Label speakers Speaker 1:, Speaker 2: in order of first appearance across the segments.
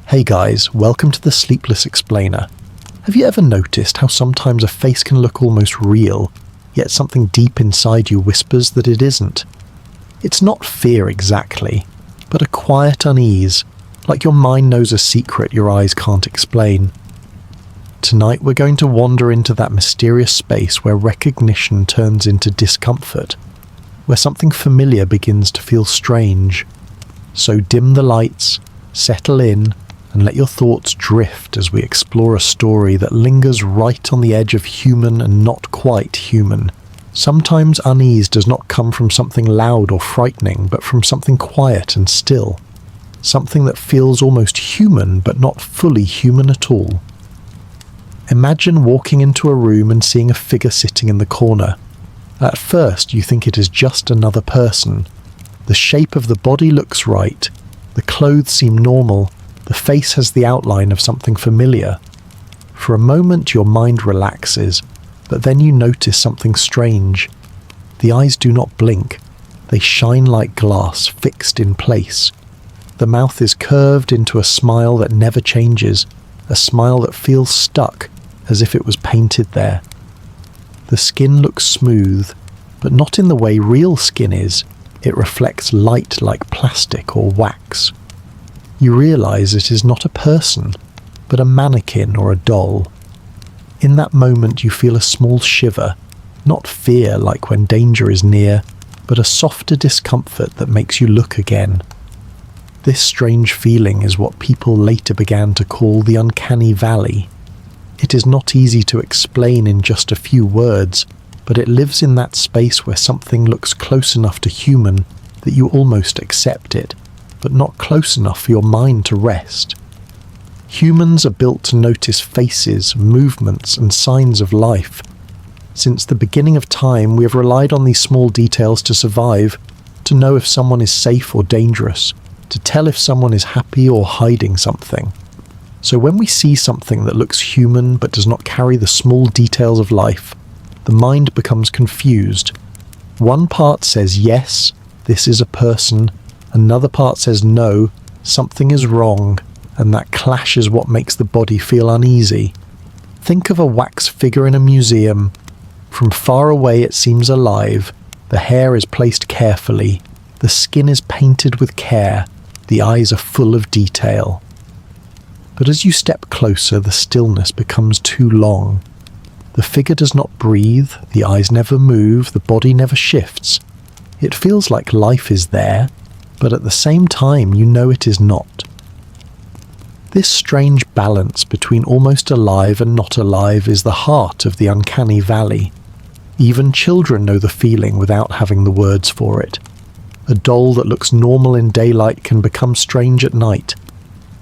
Speaker 1: Hey guys, welcome to the Sleepless Explainer. Have you ever noticed how sometimes a face can look almost real, yet something deep inside you whispers that it isn't? It's not fear exactly, but a quiet unease, like your mind knows a secret your eyes can't explain. Tonight we're going to wander into that mysterious space where recognition turns into discomfort, where something familiar begins to feel strange. So dim the lights, settle in, and let your thoughts drift as we explore a story that lingers right on the edge of human and not quite human. Sometimes unease does not come from something loud or frightening, but from something quiet and still. Something that feels almost human, but not fully human at all. Imagine walking into a room and seeing a figure sitting in the corner. At first, you think it is just another person. The shape of the body looks right. The clothes seem normal. The face has the outline of something familiar. For a moment your mind relaxes, but then you notice something strange. The eyes do not blink. They shine like glass, fixed in place. The mouth is curved into a smile that never changes, a smile that feels stuck, as if it was painted there. The skin looks smooth, but not in the way real skin is. It reflects light like plastic or wax. You realize it is not a person, but a mannequin or a doll. In that moment you feel a small shiver, not fear like when danger is near, but a softer discomfort that makes you look again. This strange feeling is what people later began to call the uncanny valley. It is not easy to explain in just a few words, but it lives in that space where something looks close enough to human that you almost accept it, but not close enough for your mind to rest. Humans are built to notice faces, movements, and signs of life. Since the beginning of time, we have relied on these small details to survive, to know if someone is safe or dangerous, to tell if someone is happy or hiding something. So when we see something that looks human but does not carry the small details of life, the mind becomes confused. One part says yes, this is a person. Another part says no, something is wrong, and that clash is what makes the body feel uneasy. Think of a wax figure in a museum. From far away it seems alive. The hair is placed carefully. The skin is painted with care. The eyes are full of detail. But as you step closer, the stillness becomes too long. The figure does not breathe, the eyes never move, the body never shifts. It feels like life is there, but at the same time you know it is not. This strange balance between almost alive and not alive is the heart of the uncanny valley. Even children know the feeling without having the words for it. A doll that looks normal in daylight can become strange at night.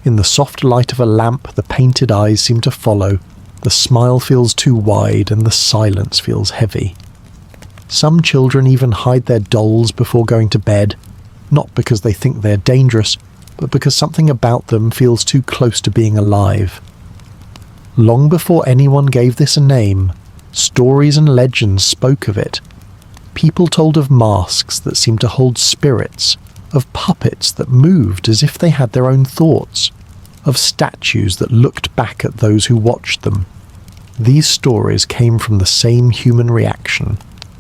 Speaker 1: In the soft light of a lamp, the painted eyes seem to follow. The smile feels too wide and the silence feels heavy. Some children even hide their dolls before going to bed, not because they think they're dangerous, but because something about them feels too close to being alive. Long before anyone gave this a name, stories and legends spoke of it. People told of masks that seemed to hold spirits, of puppets that moved as if they had their own thoughts, of statues that looked back at those who watched them. These stories came from the same human reaction,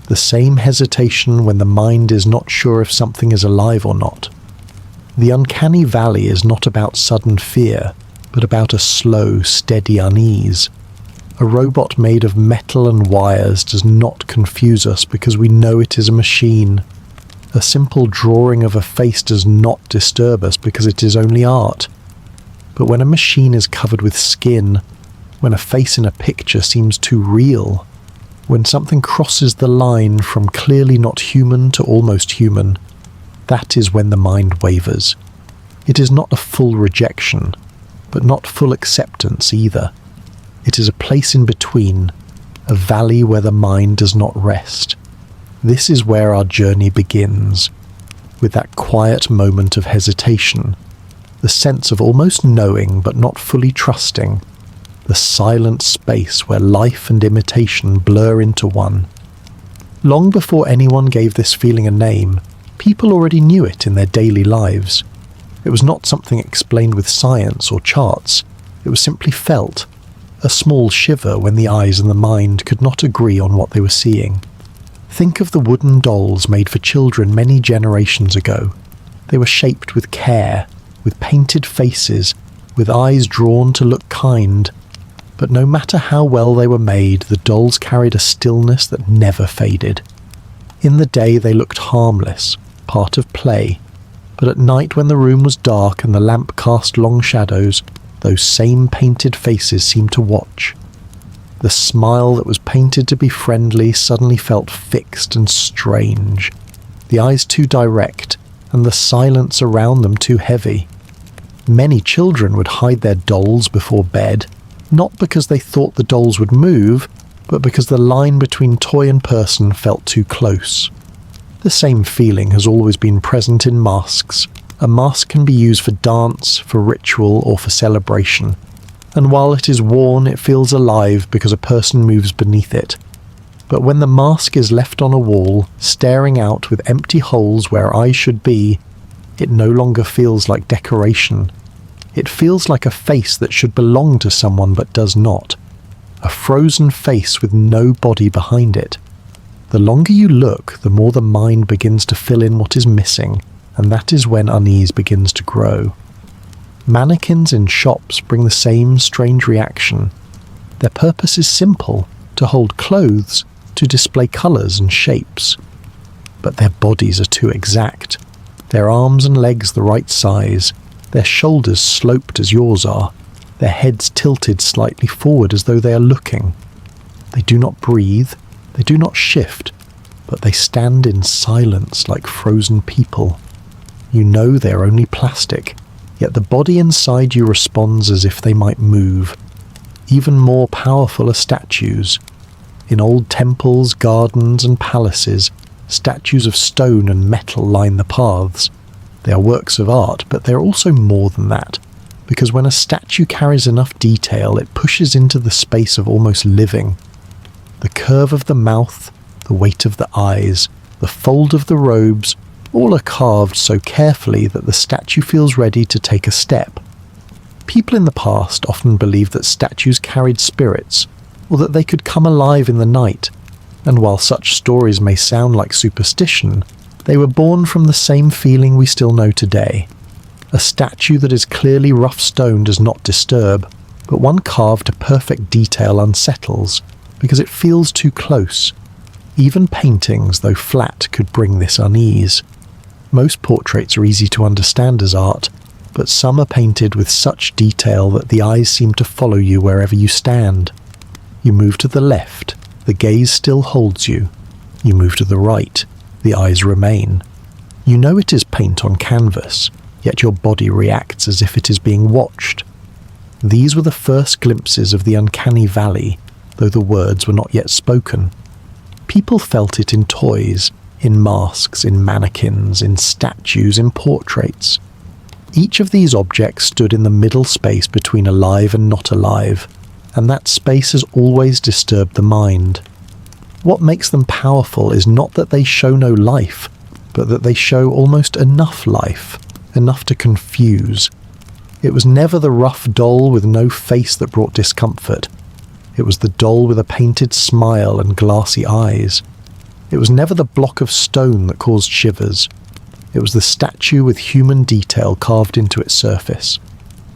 Speaker 1: the same hesitation when the mind is not sure if something is alive or not. The uncanny valley is not about sudden fear, but about a slow, steady unease. A robot made of metal and wires does not confuse us because we know it is a machine. A simple drawing of a face does not disturb us because it is only art. But when a machine is covered with skin, when a face in a picture seems too real, when something crosses the line from clearly not human to almost human, that is when the mind wavers. It is not a full rejection, but not full acceptance either. It is a place in between, a valley where the mind does not rest. This is where our journey begins, with that quiet moment of hesitation, the sense of almost knowing but not fully trusting, the silent space where life and imitation blur into one. Long before anyone gave this feeling a name, people already knew it in their daily lives. It was not something explained with science or charts. It was simply felt, a small shiver when the eyes and the mind could not agree on what they were seeing. Think of the wooden dolls made for children many generations ago. They were shaped with care, with painted faces, with eyes drawn to look kind. But no matter how well they were made, the dolls carried a stillness that never faded. In the day they looked harmless, part of play, but at night when the room was dark and the lamp cast long shadows, those same painted faces seemed to watch. The smile that was painted to be friendly suddenly felt fixed and strange, the eyes too direct, and the silence around them too heavy. Many children would hide their dolls before bed, not because they thought the dolls would move, but because the line between toy and person felt too close. The same feeling has always been present in masks. A mask can be used for dance, for ritual, or for celebration, and while it is worn, it feels alive because a person moves beneath it. But when the mask is left on a wall, staring out with empty holes where eyes should be, it no longer feels like decoration. It feels like a face that should belong to someone but does not. A frozen face with no body behind it. The longer you look, the more the mind begins to fill in what is missing, and that is when unease begins to grow. Mannequins in shops bring the same strange reaction. Their purpose is simple, to hold clothes, to display colours and shapes. But their bodies are too exact. Their arms and legs the right size, their shoulders sloped as yours are, their heads tilted slightly forward as though they are looking. They do not breathe, they do not shift, but they stand in silence like frozen people. You know they are only plastic, yet the body inside you responds as if they might move. Even more powerful are statues. In old temples, gardens and palaces, statues of stone and metal line the paths. They are works of art, but they are also more than that, because when a statue carries enough detail, it pushes into the space of almost living. The curve of the mouth, the weight of the eyes, the fold of the robes, all are carved so carefully that the statue feels ready to take a step. People in the past often believed that statues carried spirits, or that they could come alive in the night, and while such stories may sound like superstition, they were born from the same feeling we still know today. A statue that is clearly rough stone does not disturb, but one carved to perfect detail unsettles, because it feels too close. Even paintings, though flat, could bring this unease. Most portraits are easy to understand as art, but some are painted with such detail that the eyes seem to follow you wherever you stand. You move to the left, the gaze still holds you. You move to the right, the eyes remain. You know it is paint on canvas, yet your body reacts as if it is being watched. These were the first glimpses of the uncanny valley, though the words were not yet spoken. People felt it in toys, in masks, in mannequins, in statues, in portraits. Each of these objects stood in the middle space between alive and not alive, and that space has always disturbed the mind. What makes them powerful is not that they show no life, but that they show almost enough life, enough to confuse. It was never the rough doll with no face that brought discomfort. It was the doll with a painted smile and glassy eyes. It was never the block of stone that caused shivers. It was the statue with human detail carved into its surface.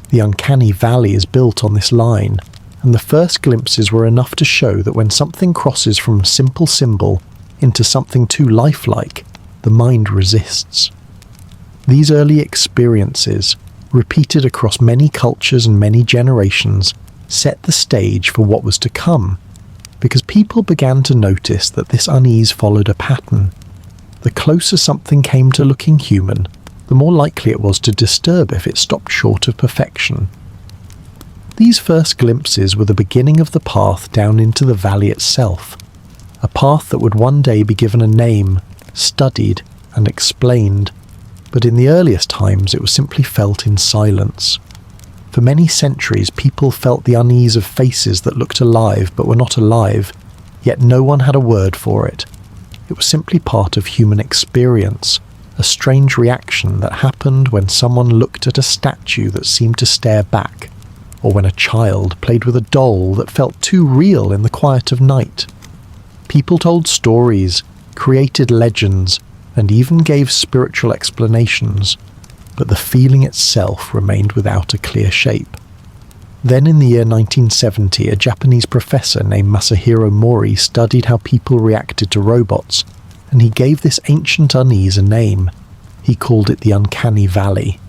Speaker 1: The uncanny valley is built on this line, and the first glimpses were enough to show that when something crosses from a simple symbol into something too lifelike, the mind resists. These early experiences, repeated across many cultures and many generations, set the stage for what was to come, because people began to notice that this unease followed a pattern. The closer something came to looking human, the more likely it was to disturb if it stopped short of perfection. These first glimpses were the beginning of the path down into the valley itself, a path that would one day be given a name, studied and explained, but in the earliest times it was simply felt in silence. For many centuries people felt the unease of faces that looked alive but were not alive, yet no one had a word for it. It was simply part of human experience, a strange reaction that happened when someone looked at a statue that seemed to stare back, or when a child played with a doll that felt too real in the quiet of night. People told stories, created legends, and even gave spiritual explanations, but the feeling itself remained without a clear shape. Then in the year 1970, a Japanese professor named Masahiro Mori studied how people reacted to robots, and he gave this ancient unease a name. He called it the Uncanny Valley.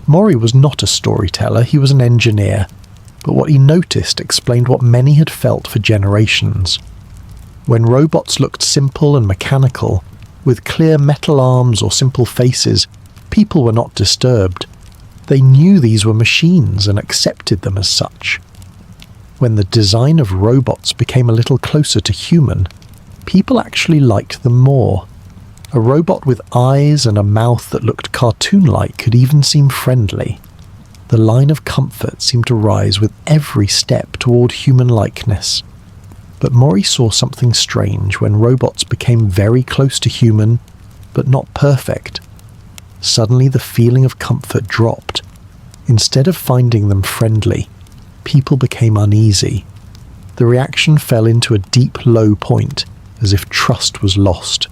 Speaker 1: Mori was not a storyteller, he was an engineer, but what he noticed explained what many had felt for generations. When robots looked simple and mechanical, with clear metal arms or simple faces, people were not disturbed. They knew these were machines and accepted them as such. When the design of robots became a little closer to human, people actually liked them more. A robot with eyes and a mouth that looked cartoon-like could even seem friendly. The line of comfort seemed to rise with every step toward human likeness. But Mori saw something strange when robots became very close to human, but not perfect. Suddenly the feeling of comfort dropped. Instead of finding them friendly, people became uneasy. The reaction fell into a deep low point, as if trust was lost.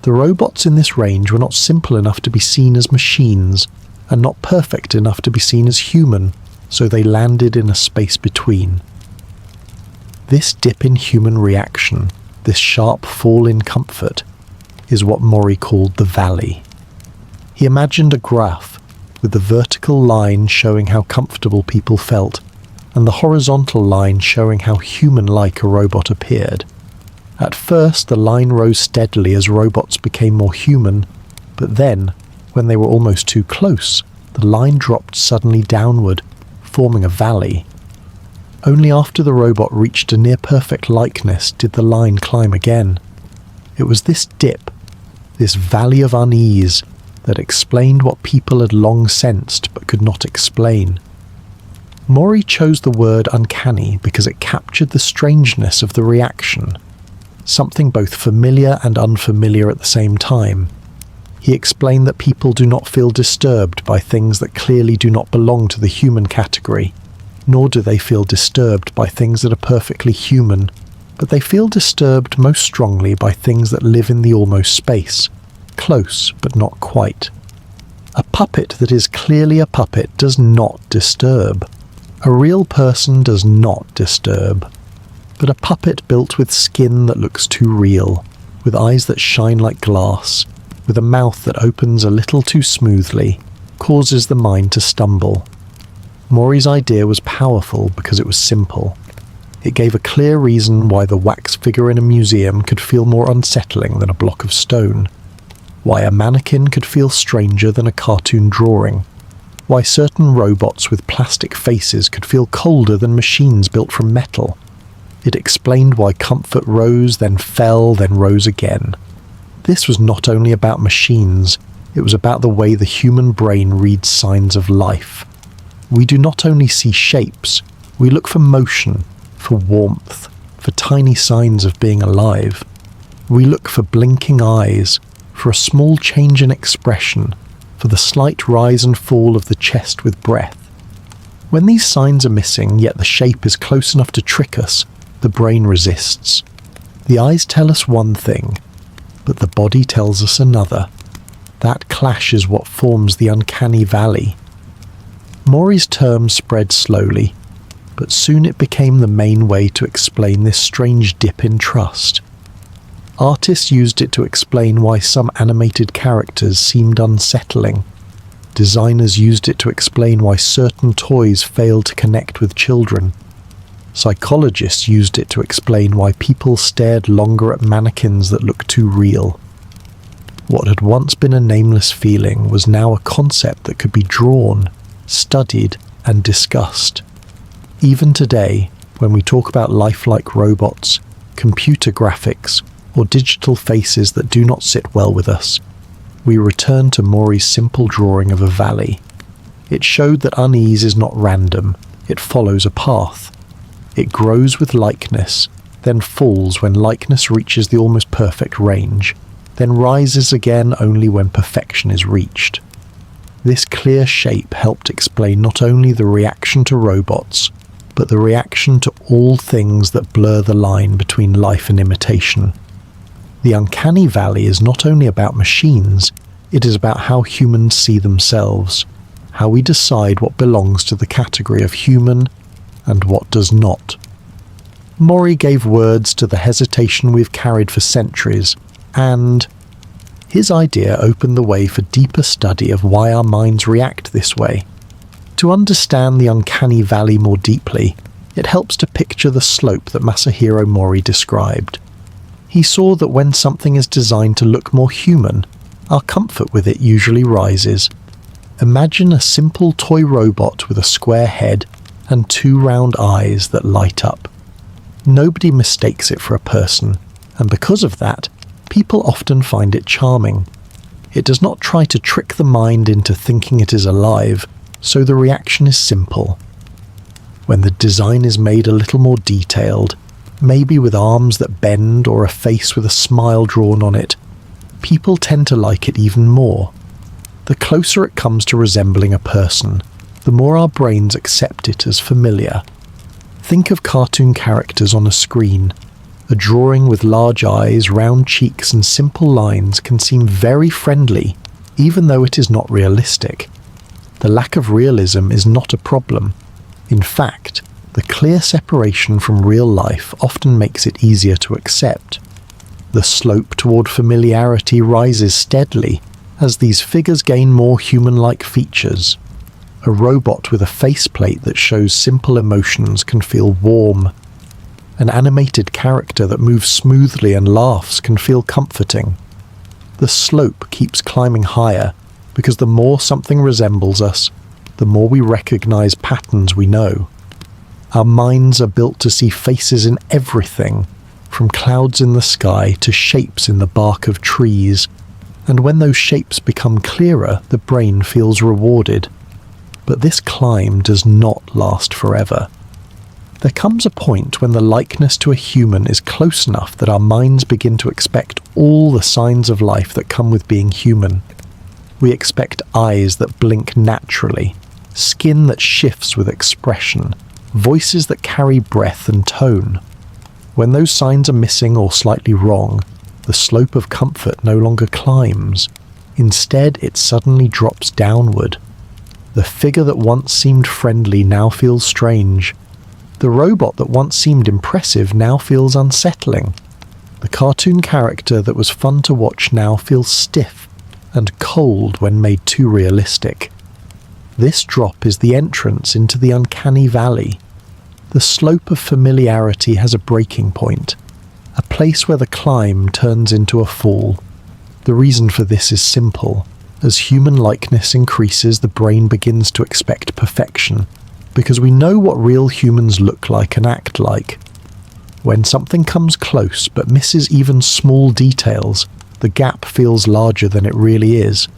Speaker 1: The robots in this range were not simple enough to be seen as machines, and not perfect enough to be seen as human, so they landed in a space between. This dip in human reaction, this sharp fall in comfort, is what Mori called the valley. He imagined a graph, with the vertical line showing how comfortable people felt, and the horizontal line showing how human-like a robot appeared. At first, the line rose steadily as robots became more human, but then, when they were almost too close, the line dropped suddenly downward, forming a valley. Only after the robot reached a near-perfect likeness did the line climb again. It was this dip, this valley of unease, that explained what people had long sensed but could not explain. Mori chose the word uncanny because it captured the strangeness of the reaction, something both familiar and unfamiliar at the same time. He explained that people do not feel disturbed by things that clearly do not belong to the human category, nor do they feel disturbed by things that are perfectly human, but they feel disturbed most strongly by things that live in the almost space, close but not quite. A puppet that is clearly a puppet does not disturb. A real person does not disturb. But a puppet built with skin that looks too real, with eyes that shine like glass, with a mouth that opens a little too smoothly, causes the mind to stumble. Mori's idea was powerful because it was simple. It gave a clear reason why the wax figure in a museum could feel more unsettling than a block of stone, why a mannequin could feel stranger than a cartoon drawing, why certain robots with plastic faces could feel colder than machines built from metal. It explained why comfort rose, then fell, then rose again. This was not only about machines, it was about the way the human brain reads signs of life. We do not only see shapes, we look for motion, for warmth, for tiny signs of being alive. We look for blinking eyes, for a small change in expression, for the slight rise and fall of the chest with breath. When these signs are missing, yet the shape is close enough to trick us, the brain resists. The eyes tell us one thing, but the body tells us another. That clash is what forms the uncanny valley. Mori's term spread slowly, but soon it became the main way to explain this strange dip in trust. Artists used it to explain why some animated characters seemed unsettling. Designers used it to explain why certain toys failed to connect with children. Psychologists used it to explain why people stared longer at mannequins that looked too real. What had once been a nameless feeling was now a concept that could be drawn, studied, and discussed. Even today, when we talk about lifelike robots, computer graphics, or digital faces that do not sit well with us, we return to Mori's simple drawing of a valley. It showed that unease is not random, it follows a path. It grows with likeness, then falls when likeness reaches the almost perfect range. then rises again only when perfection is reached. This clear shape helped explain not only the reaction to robots, but the reaction to all things that blur the line between life and imitation. The uncanny valley is not only about machines, it is about how humans see themselves, how we decide what belongs to the category of human and what does not. Mori gave words to the hesitation we've carried for centuries, and his idea opened the way for deeper study of why our minds react this way. To understand the uncanny valley more deeply, it helps to picture the slope that Masahiro Mori described. He saw that when something is designed to look more human, our comfort with it usually rises. Imagine a simple toy robot with a square head and two round eyes that light up. Nobody mistakes it for a person, and because of that, people often find it charming. It does not try to trick the mind into thinking it is alive, so the reaction is simple. When the design is made a little more detailed, maybe with arms that bend or a face with a smile drawn on it, people tend to like it even more. The closer it comes to resembling a person, the more our brains accept it as familiar. Think of cartoon characters on a screen. A drawing with large eyes, round cheeks and simple lines can seem very friendly, even though it is not realistic. The lack of realism is not a problem. In fact, the clear separation from real life often makes it easier to accept. The slope toward familiarity rises steadily as these figures gain more human-like features. A robot with a faceplate that shows simple emotions can feel warm. An animated character that moves smoothly and laughs can feel comforting. The slope keeps climbing higher because the more something resembles us, the more we recognize patterns we know. Our minds are built to see faces in everything, from clouds in the sky to shapes in the bark of trees, and when those shapes become clearer, the brain feels rewarded. But this climb does not last forever. There comes a point when the likeness to a human is close enough that our minds begin to expect all the signs of life that come with being human. We expect eyes that blink naturally, skin that shifts with expression, voices that carry breath and tone. When those signs are missing or slightly wrong, the slope of comfort no longer climbs. Instead, it suddenly drops downward. The figure that once seemed friendly now feels strange. The robot that once seemed impressive now feels unsettling. The cartoon character that was fun to watch now feels stiff and cold when made too realistic. This drop is the entrance into the uncanny valley. The slope of familiarity has a breaking point, a place where the climb turns into a fall. The reason for this is simple. As human likeness increases, the brain begins to expect perfection, because we know what real humans look like and act like. When something comes close but misses even small details, the gap feels larger than it really is.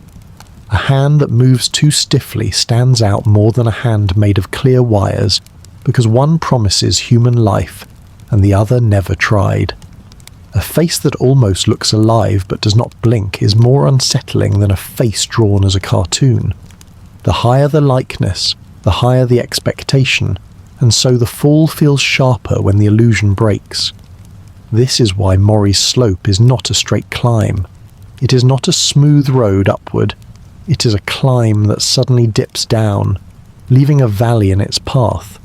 Speaker 1: A hand that moves too stiffly stands out more than a hand made of clear wires, because one promises human life and the other never tried. A face that almost looks alive but does not blink is more unsettling than a face drawn as a cartoon. The higher the likeness, the higher the expectation, and so the fall feels sharper when the illusion breaks. This is why Mori's slope is not a straight climb. It is not a smooth road upward. It is a climb that suddenly dips down, leaving a valley in its path.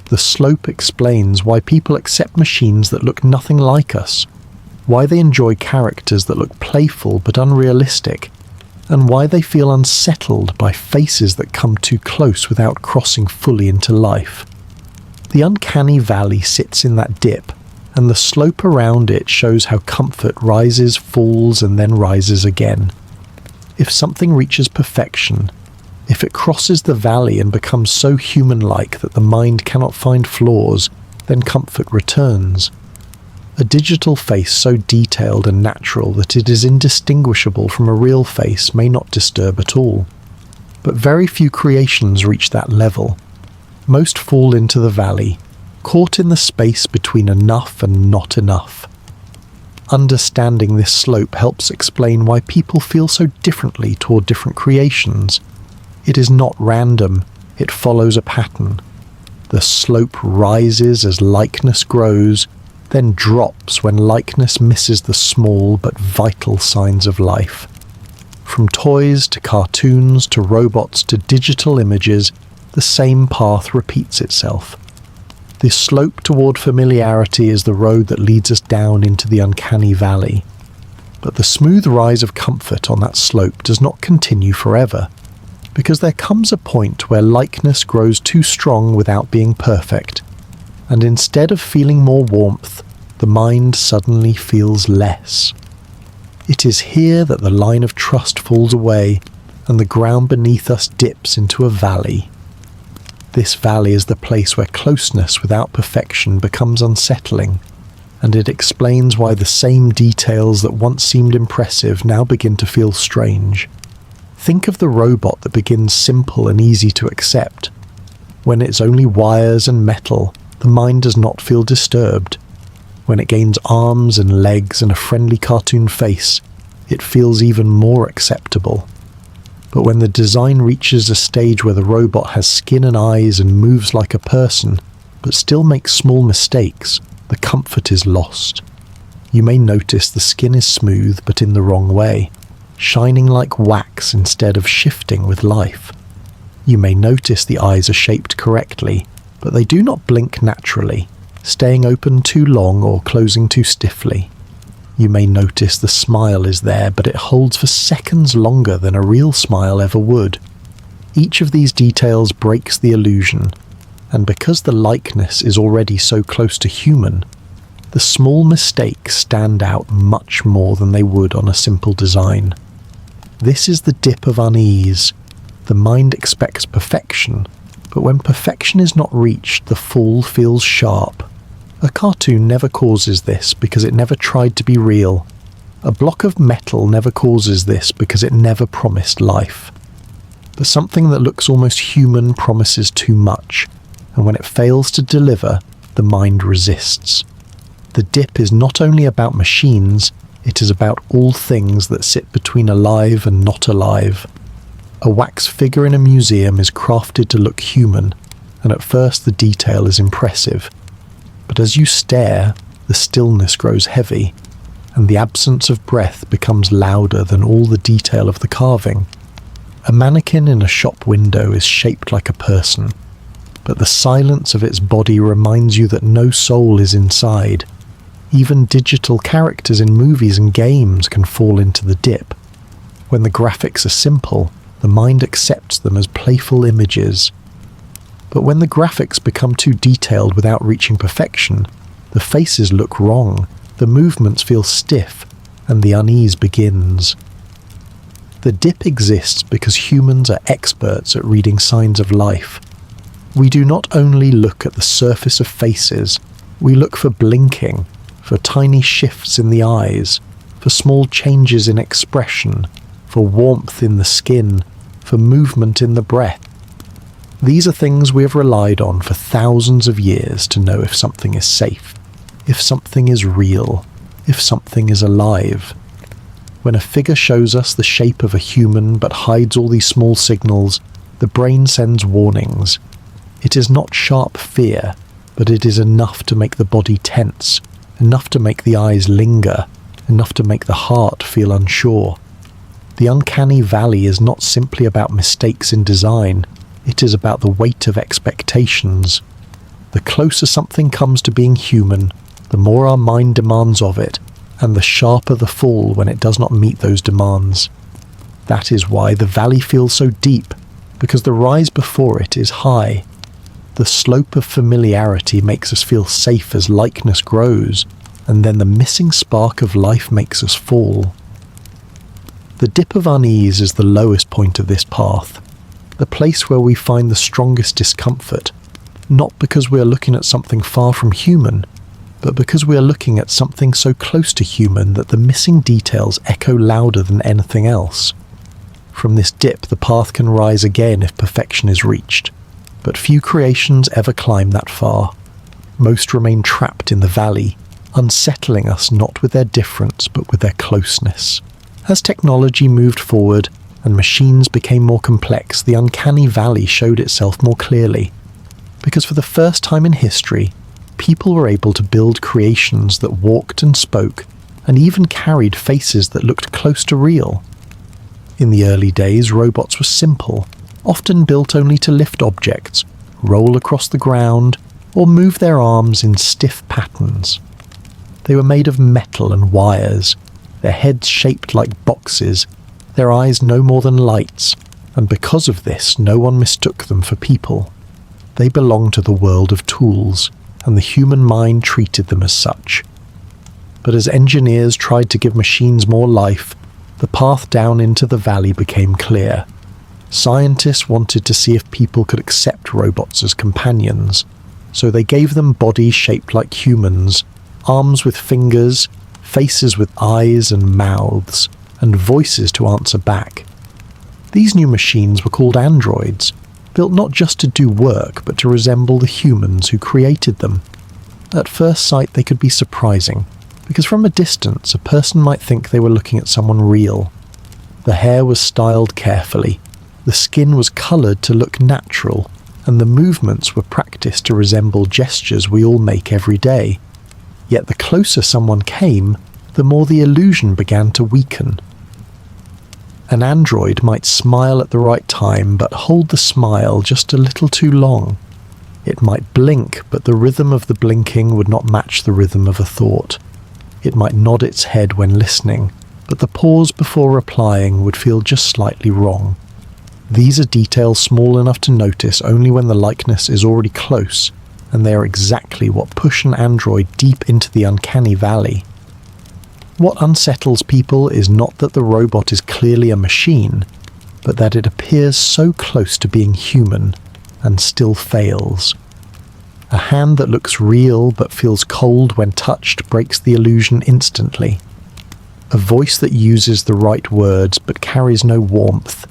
Speaker 1: The slope explains why people accept machines that look nothing like us, why they enjoy characters that look playful but unrealistic, and why they feel unsettled by faces that come too close without crossing fully into life. The uncanny valley sits in that dip, and the slope around it shows how comfort rises, falls, and then rises again. If something reaches perfection, if it crosses the valley and becomes so human-like that the mind cannot find flaws, then comfort returns. A digital face so detailed and natural that it is indistinguishable from a real face may not disturb at all. But very few creations reach that level. Most fall into the valley, caught in the space between enough and not enough. Understanding this slope helps explain why people feel so differently toward different creations. It is not random, it follows a pattern. The slope rises as likeness grows, then drops when likeness misses the small but vital signs of life. From toys to cartoons to robots to digital images, the same path repeats itself. The slope toward familiarity is the road that leads us down into the uncanny valley. But the smooth rise of comfort on that slope does not continue forever, because there comes a point where likeness grows too strong without being perfect, and instead of feeling more warmth, the mind suddenly feels less. It is here that the line of trust falls away, and the ground beneath us dips into a valley. This valley is the place where closeness without perfection becomes unsettling, and it explains why the same details that once seemed impressive now begin to feel strange. Think of the robot that begins simple and easy to accept. When it's only wires and metal, the mind does not feel disturbed. When it gains arms and legs and a friendly cartoon face, it feels even more acceptable. But when the design reaches a stage where the robot has skin and eyes and moves like a person, but still makes small mistakes, the comfort is lost. You may notice the skin is smooth but in the wrong way, shining like wax instead of shifting with life. You may notice the eyes are shaped correctly, but they do not blink naturally, staying open too long or closing too stiffly. You may notice the smile is there, but it holds for seconds longer than a real smile ever would. Each of these details breaks the illusion, and because the likeness is already so close to human, the small mistakes stand out much more than they would on a simple design. This is the dip of unease. The mind expects perfection, but when perfection is not reached, the fall feels sharp. A cartoon never causes this because it never tried to be real. A block of metal never causes this because it never promised life. But something that looks almost human promises too much, and when it fails to deliver, the mind resists. The dip is not only about machines, it is about all things that sit between alive and not alive. A wax figure in a museum is crafted to look human, and at first the detail is impressive. But as you stare, the stillness grows heavy, and the absence of breath becomes louder than all the detail of the carving. A mannequin in a shop window is shaped like a person, but the silence of its body reminds you that no soul is inside. Even digital characters in movies and games can fall into the dip. When the graphics are simple, the mind accepts them as playful images. But when the graphics become too detailed without reaching perfection, the faces look wrong, the movements feel stiff, and the unease begins. The dip exists because humans are experts at reading signs of life. We do not only look at the surface of faces, we look for blinking, for tiny shifts in the eyes, for small changes in expression, for warmth in the skin, for movement in the breath. These are things we have relied on for thousands of years to know if something is safe, if something is real, if something is alive. When a figure shows us the shape of a human but hides all these small signals, the brain sends warnings. It is not sharp fear, but it is enough to make the body tense, enough to make the eyes linger, enough to make the heart feel unsure. The uncanny valley is not simply about mistakes in design, it is about the weight of expectations. The closer something comes to being human, the more our mind demands of it, and the sharper the fall when it does not meet those demands. That is why the valley feels so deep, because the rise before it is high. The slope of familiarity makes us feel safe as likeness grows, and then the missing spark of life makes us fall. The dip of unease is the lowest point of this path, the place where we find the strongest discomfort, not because we are looking at something far from human, but because we are looking at something so close to human that the missing details echo louder than anything else. From this dip, the path can rise again if perfection is reached, but few creations ever climb that far. Most remain trapped in the valley, unsettling us not with their difference but with their closeness. As technology moved forward and machines became more complex, the uncanny valley showed itself more clearly. Because for the first time in history, people were able to build creations that walked and spoke, and even carried faces that looked close to real. In the early days, robots were simple, often built only to lift objects, roll across the ground, or move their arms in stiff patterns. They were made of metal and wires, their heads shaped like boxes, their eyes no more than lights, and because of this, no one mistook them for people. They belonged to the world of tools, and the human mind treated them as such. But as engineers tried to give machines more life, the path down into the valley became clear. Scientists wanted to see if people could accept robots as companions, so they gave them bodies shaped like humans, arms with fingers, faces with eyes and mouths, and voices to answer back. These new machines were called androids, built not just to do work but to resemble the humans who created them. At first sight they could be surprising, because from a distance a person might think they were looking at someone real. The hair was styled carefully, the skin was coloured to look natural, and the movements were practiced to resemble gestures we all make every day. Yet the closer someone came, the more the illusion began to weaken. An android might smile at the right time but hold the smile just a little too long. It might blink, but the rhythm of the blinking would not match the rhythm of a thought. It might nod its head when listening, but the pause before replying would feel just slightly wrong. These are details small enough to notice only when the likeness is already close, and they are exactly what push an android deep into the uncanny valley. What unsettles people is not that the robot is clearly a machine, but that it appears so close to being human and still fails. A hand that looks real but feels cold when touched breaks the illusion instantly. A voice that uses the right words but carries no warmth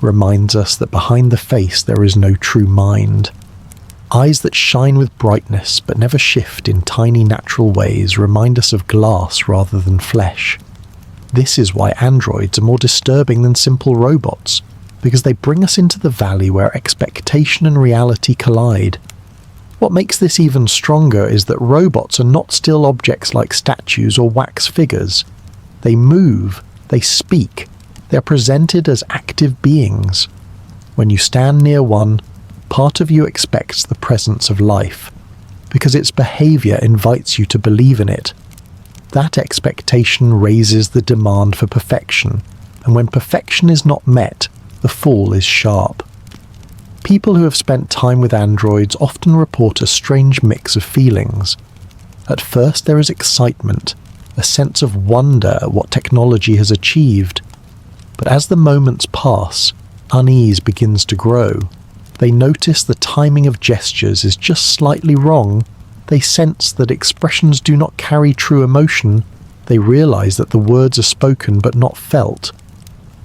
Speaker 1: reminds us that behind the face there is no true mind. Eyes that shine with brightness but never shift in tiny natural ways remind us of glass rather than flesh. This is why androids are more disturbing than simple robots, because they bring us into the valley where expectation and reality collide. What makes this even stronger is that robots are not still objects like statues or wax figures. They move, they speak, they are presented as active beings. When you stand near one, part of you expects the presence of life, because its behavior invites you to believe in it. That expectation raises the demand for perfection, and when perfection is not met, the fall is sharp. People who have spent time with androids often report a strange mix of feelings. At first there is excitement, a sense of wonder at what technology has achieved. But as the moments pass, unease begins to grow. They notice the timing of gestures is just slightly wrong. They sense that expressions do not carry true emotion. They realize that the words are spoken but not felt.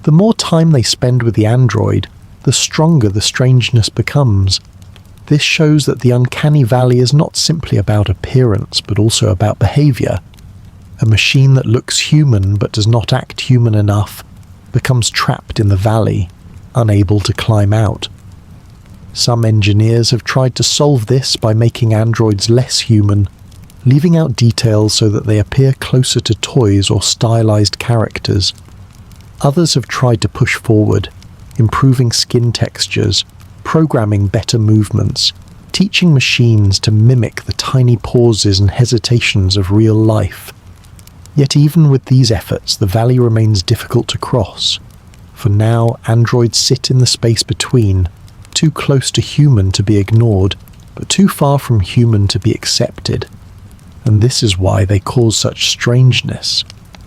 Speaker 1: The more time they spend with the android, the stronger the strangeness becomes. This shows that the uncanny valley is not simply about appearance but also about behavior. A machine that looks human but does not act human enough becomes trapped in the valley, unable to climb out. Some engineers have tried to solve this by making androids less human, leaving out details so that they appear closer to toys or stylized characters. Others have tried to push forward, improving skin textures, programming better movements, teaching machines to mimic the tiny pauses and hesitations of real life. Yet even with these efforts, the valley remains difficult to cross. For now, androids sit in the space between, too close to human to be ignored, but too far from human to be accepted. And this is why they cause such strangeness,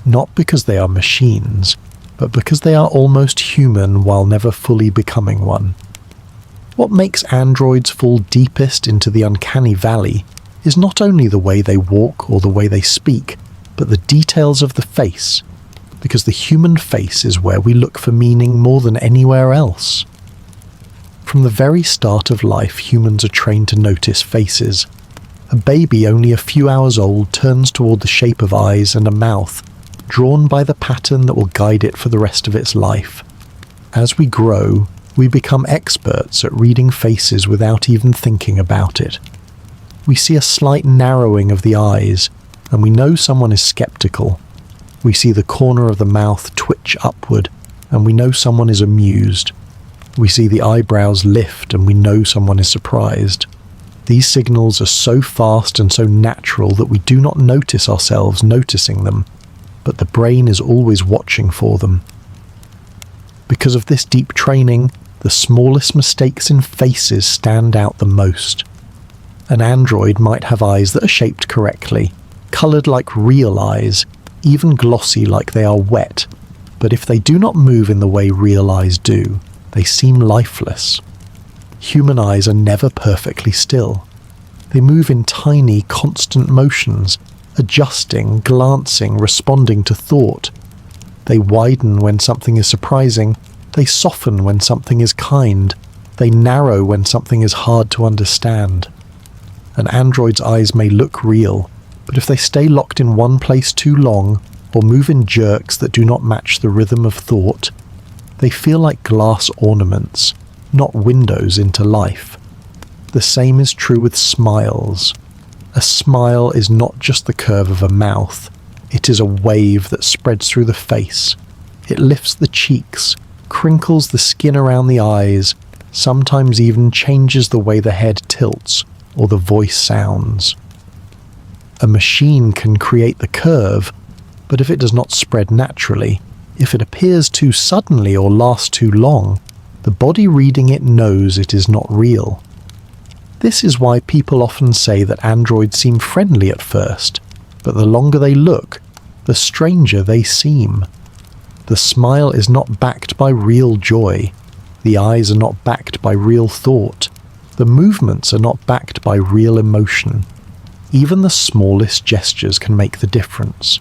Speaker 1: not because they are machines, but because they are almost human while never fully becoming one. What makes androids fall deepest into the uncanny valley is not only the way they walk or the way they speak, but the details of the face, because the human face is where we look for meaning more than anywhere else. From the very start of life, humans are trained to notice faces. A baby only a few hours old turns toward the shape of eyes and a mouth, drawn by the pattern that will guide it for the rest of its life. As we grow, we become experts at reading faces without even thinking about it. We see a slight narrowing of the eyes, and we know someone is skeptical. We see the corner of the mouth twitch upward, and we know someone is amused. We see the eyebrows lift, and we know someone is surprised. These signals are so fast and so natural that we do not notice ourselves noticing them, but the brain is always watching for them. Because of this deep training, the smallest mistakes in faces stand out the most. An android might have eyes that are shaped correctly, coloured like real eyes, even glossy like they are wet, but if they do not move in the way real eyes do, they seem lifeless. Human eyes are never perfectly still. They move in tiny, constant motions, adjusting, glancing, responding to thought. They widen when something is surprising, they soften when something is kind, they narrow when something is hard to understand. An android's eyes may look real, but if they stay locked in one place too long, or move in jerks that do not match the rhythm of thought, they feel like glass ornaments, not windows into life. The same is true with smiles. A smile is not just the curve of a mouth, it is a wave that spreads through the face. It lifts the cheeks, crinkles the skin around the eyes, sometimes even changes the way the head tilts or the voice sounds. A machine can create the curve, but if it does not spread naturally, if it appears too suddenly or lasts too long, the body reading it knows it is not real. This is why people often say that androids seem friendly at first, but the longer they look, the stranger they seem. The smile is not backed by real joy. The eyes are not backed by real thought. The movements are not backed by real emotion. Even the smallest gestures can make the difference.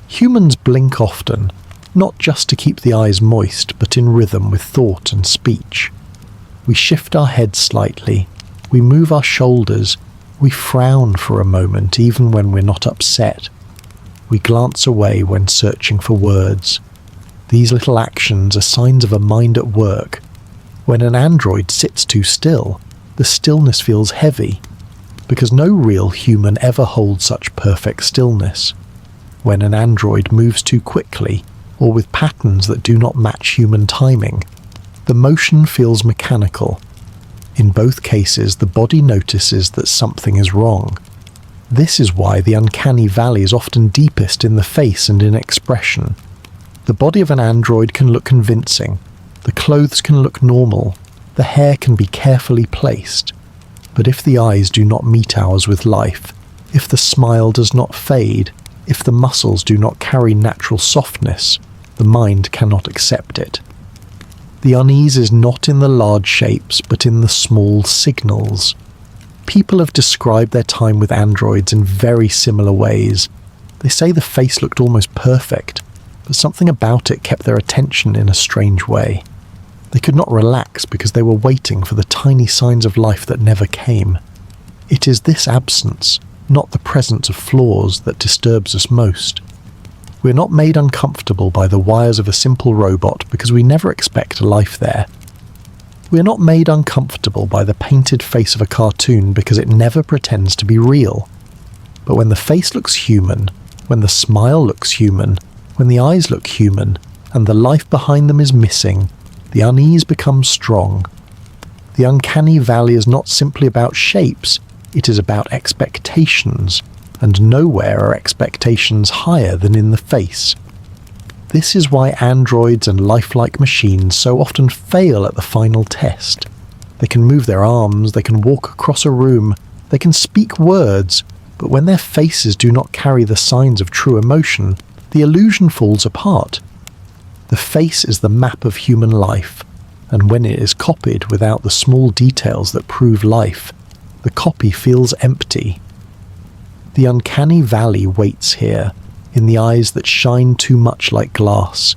Speaker 1: Humans blink often, not just to keep the eyes moist, but in rhythm with thought and speech. We shift our heads slightly, we move our shoulders, we frown for a moment even when we're not upset. We glance away when searching for words. These little actions are signs of a mind at work. When an android sits too still, the stillness feels heavy, because no real human ever holds such perfect stillness. When an android moves too quickly, or with patterns that do not match human timing, the motion feels mechanical. In both cases, the body notices that something is wrong. This is why the uncanny valley is often deepest in the face and in expression. The body of an android can look convincing, the clothes can look normal, the hair can be carefully placed. But if the eyes do not meet ours with life, if the smile does not fade, if the muscles do not carry natural softness, the mind cannot accept it. The unease is not in the large shapes, but in the small signals. People have described their time with androids in very similar ways. They say the face looked almost perfect, but something about it kept their attention in a strange way. They could not relax because they were waiting for the tiny signs of life that never came. It is this absence, not the presence of flaws, that disturbs us most. We're not made uncomfortable by the wires of a simple robot because we never expect a life there. We're not made uncomfortable by the painted face of a cartoon because it never pretends to be real. But when the face looks human, when the smile looks human, when the eyes look human, and the life behind them is missing, the unease becomes strong. The uncanny valley is not simply about shapes, it is about expectations, and nowhere are expectations higher than in the face. This is why androids and lifelike machines so often fail at the final test. They can move their arms, they can walk across a room, they can speak words, but when their faces do not carry the signs of true emotion, the illusion falls apart. The face is the map of human life, and when it is copied without the small details that prove life, the copy feels empty. The uncanny valley waits here, in the eyes that shine too much like glass,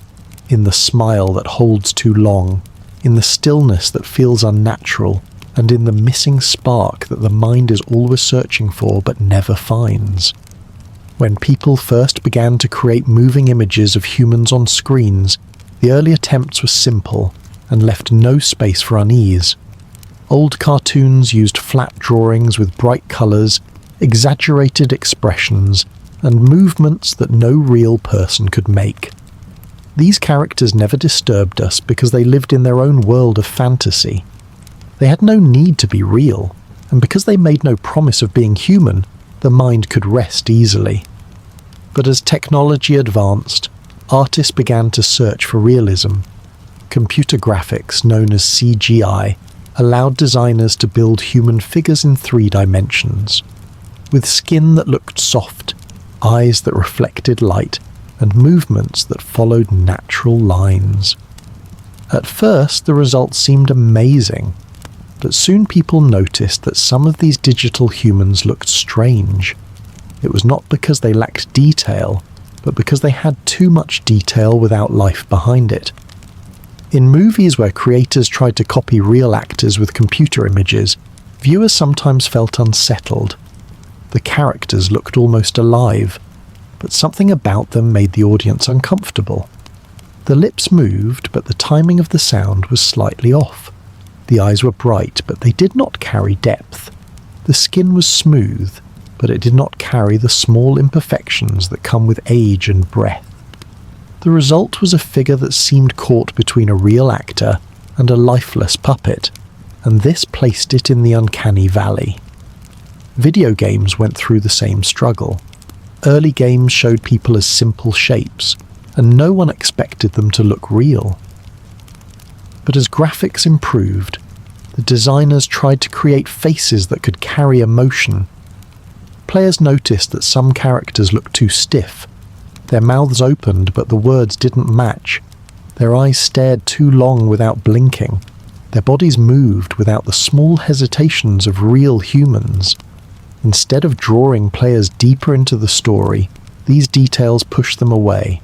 Speaker 1: in the smile that holds too long, in the stillness that feels unnatural, and in the missing spark that the mind is always searching for but never finds. When people first began to create moving images of humans on screens, the early attempts were simple and left no space for unease. Old cartoons used flat drawings with bright colours, exaggerated expressions, and movements that no real person could make. These characters never disturbed us because they lived in their own world of fantasy. They had no need to be real, and because they made no promise of being human, the mind could rest easily. But as technology advanced, artists began to search for realism. Computer graphics, known as CGI, allowed designers to build human figures in 3 dimensions, with skin that looked soft, eyes that reflected light, and movements that followed natural lines. At first, the results seemed amazing, but soon people noticed that some of these digital humans looked strange. It was not because they lacked detail, but because they had too much detail without life behind it. In movies where creators tried to copy real actors with computer images, viewers sometimes felt unsettled. The characters looked almost alive, but something about them made the audience uncomfortable. The lips moved, but the timing of the sound was slightly off. The eyes were bright, but they did not carry depth. The skin was smooth, but it did not carry the small imperfections that come with age and breath. The result was a figure that seemed caught between a real actor and a lifeless puppet, and this placed it in the uncanny valley. Video games went through the same struggle. Early games showed people as simple shapes, and no one expected them to look real. But as graphics improved, the designers tried to create faces that could carry emotion. Players noticed that some characters looked too stiff. Their mouths opened, but the words didn't match. Their eyes stared too long without blinking. Their bodies moved without the small hesitations of real humans. Instead of drawing players deeper into the story, these details pushed them away.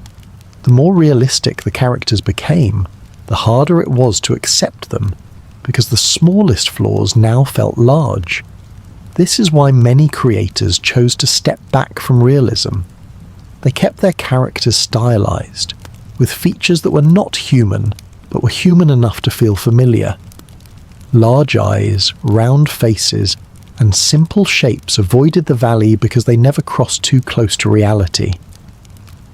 Speaker 1: The more realistic the characters became, the harder it was to accept them, because the smallest flaws now felt large. This is why many creators chose to step back from realism. They kept their characters stylized, with features that were not human, but were human enough to feel familiar. Large eyes, round faces, and simple shapes avoided the valley because they never crossed too close to reality.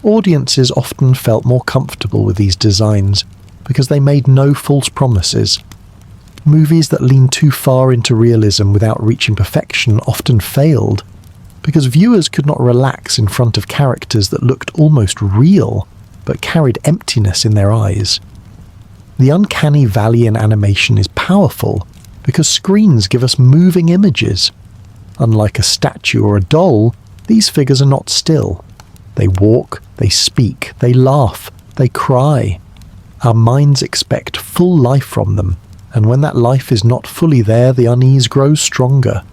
Speaker 1: Audiences often felt more comfortable with these designs because they made no false promises. Movies that leaned too far into realism without reaching perfection often failed because viewers could not relax in front of characters that looked almost real but carried emptiness in their eyes. The uncanny valley in animation is powerful because screens give us moving images. Unlike a statue or a doll, these figures are not still. They walk, they speak, they laugh, they cry. Our minds expect full life from them, and when that life is not fully there, the unease grows stronger.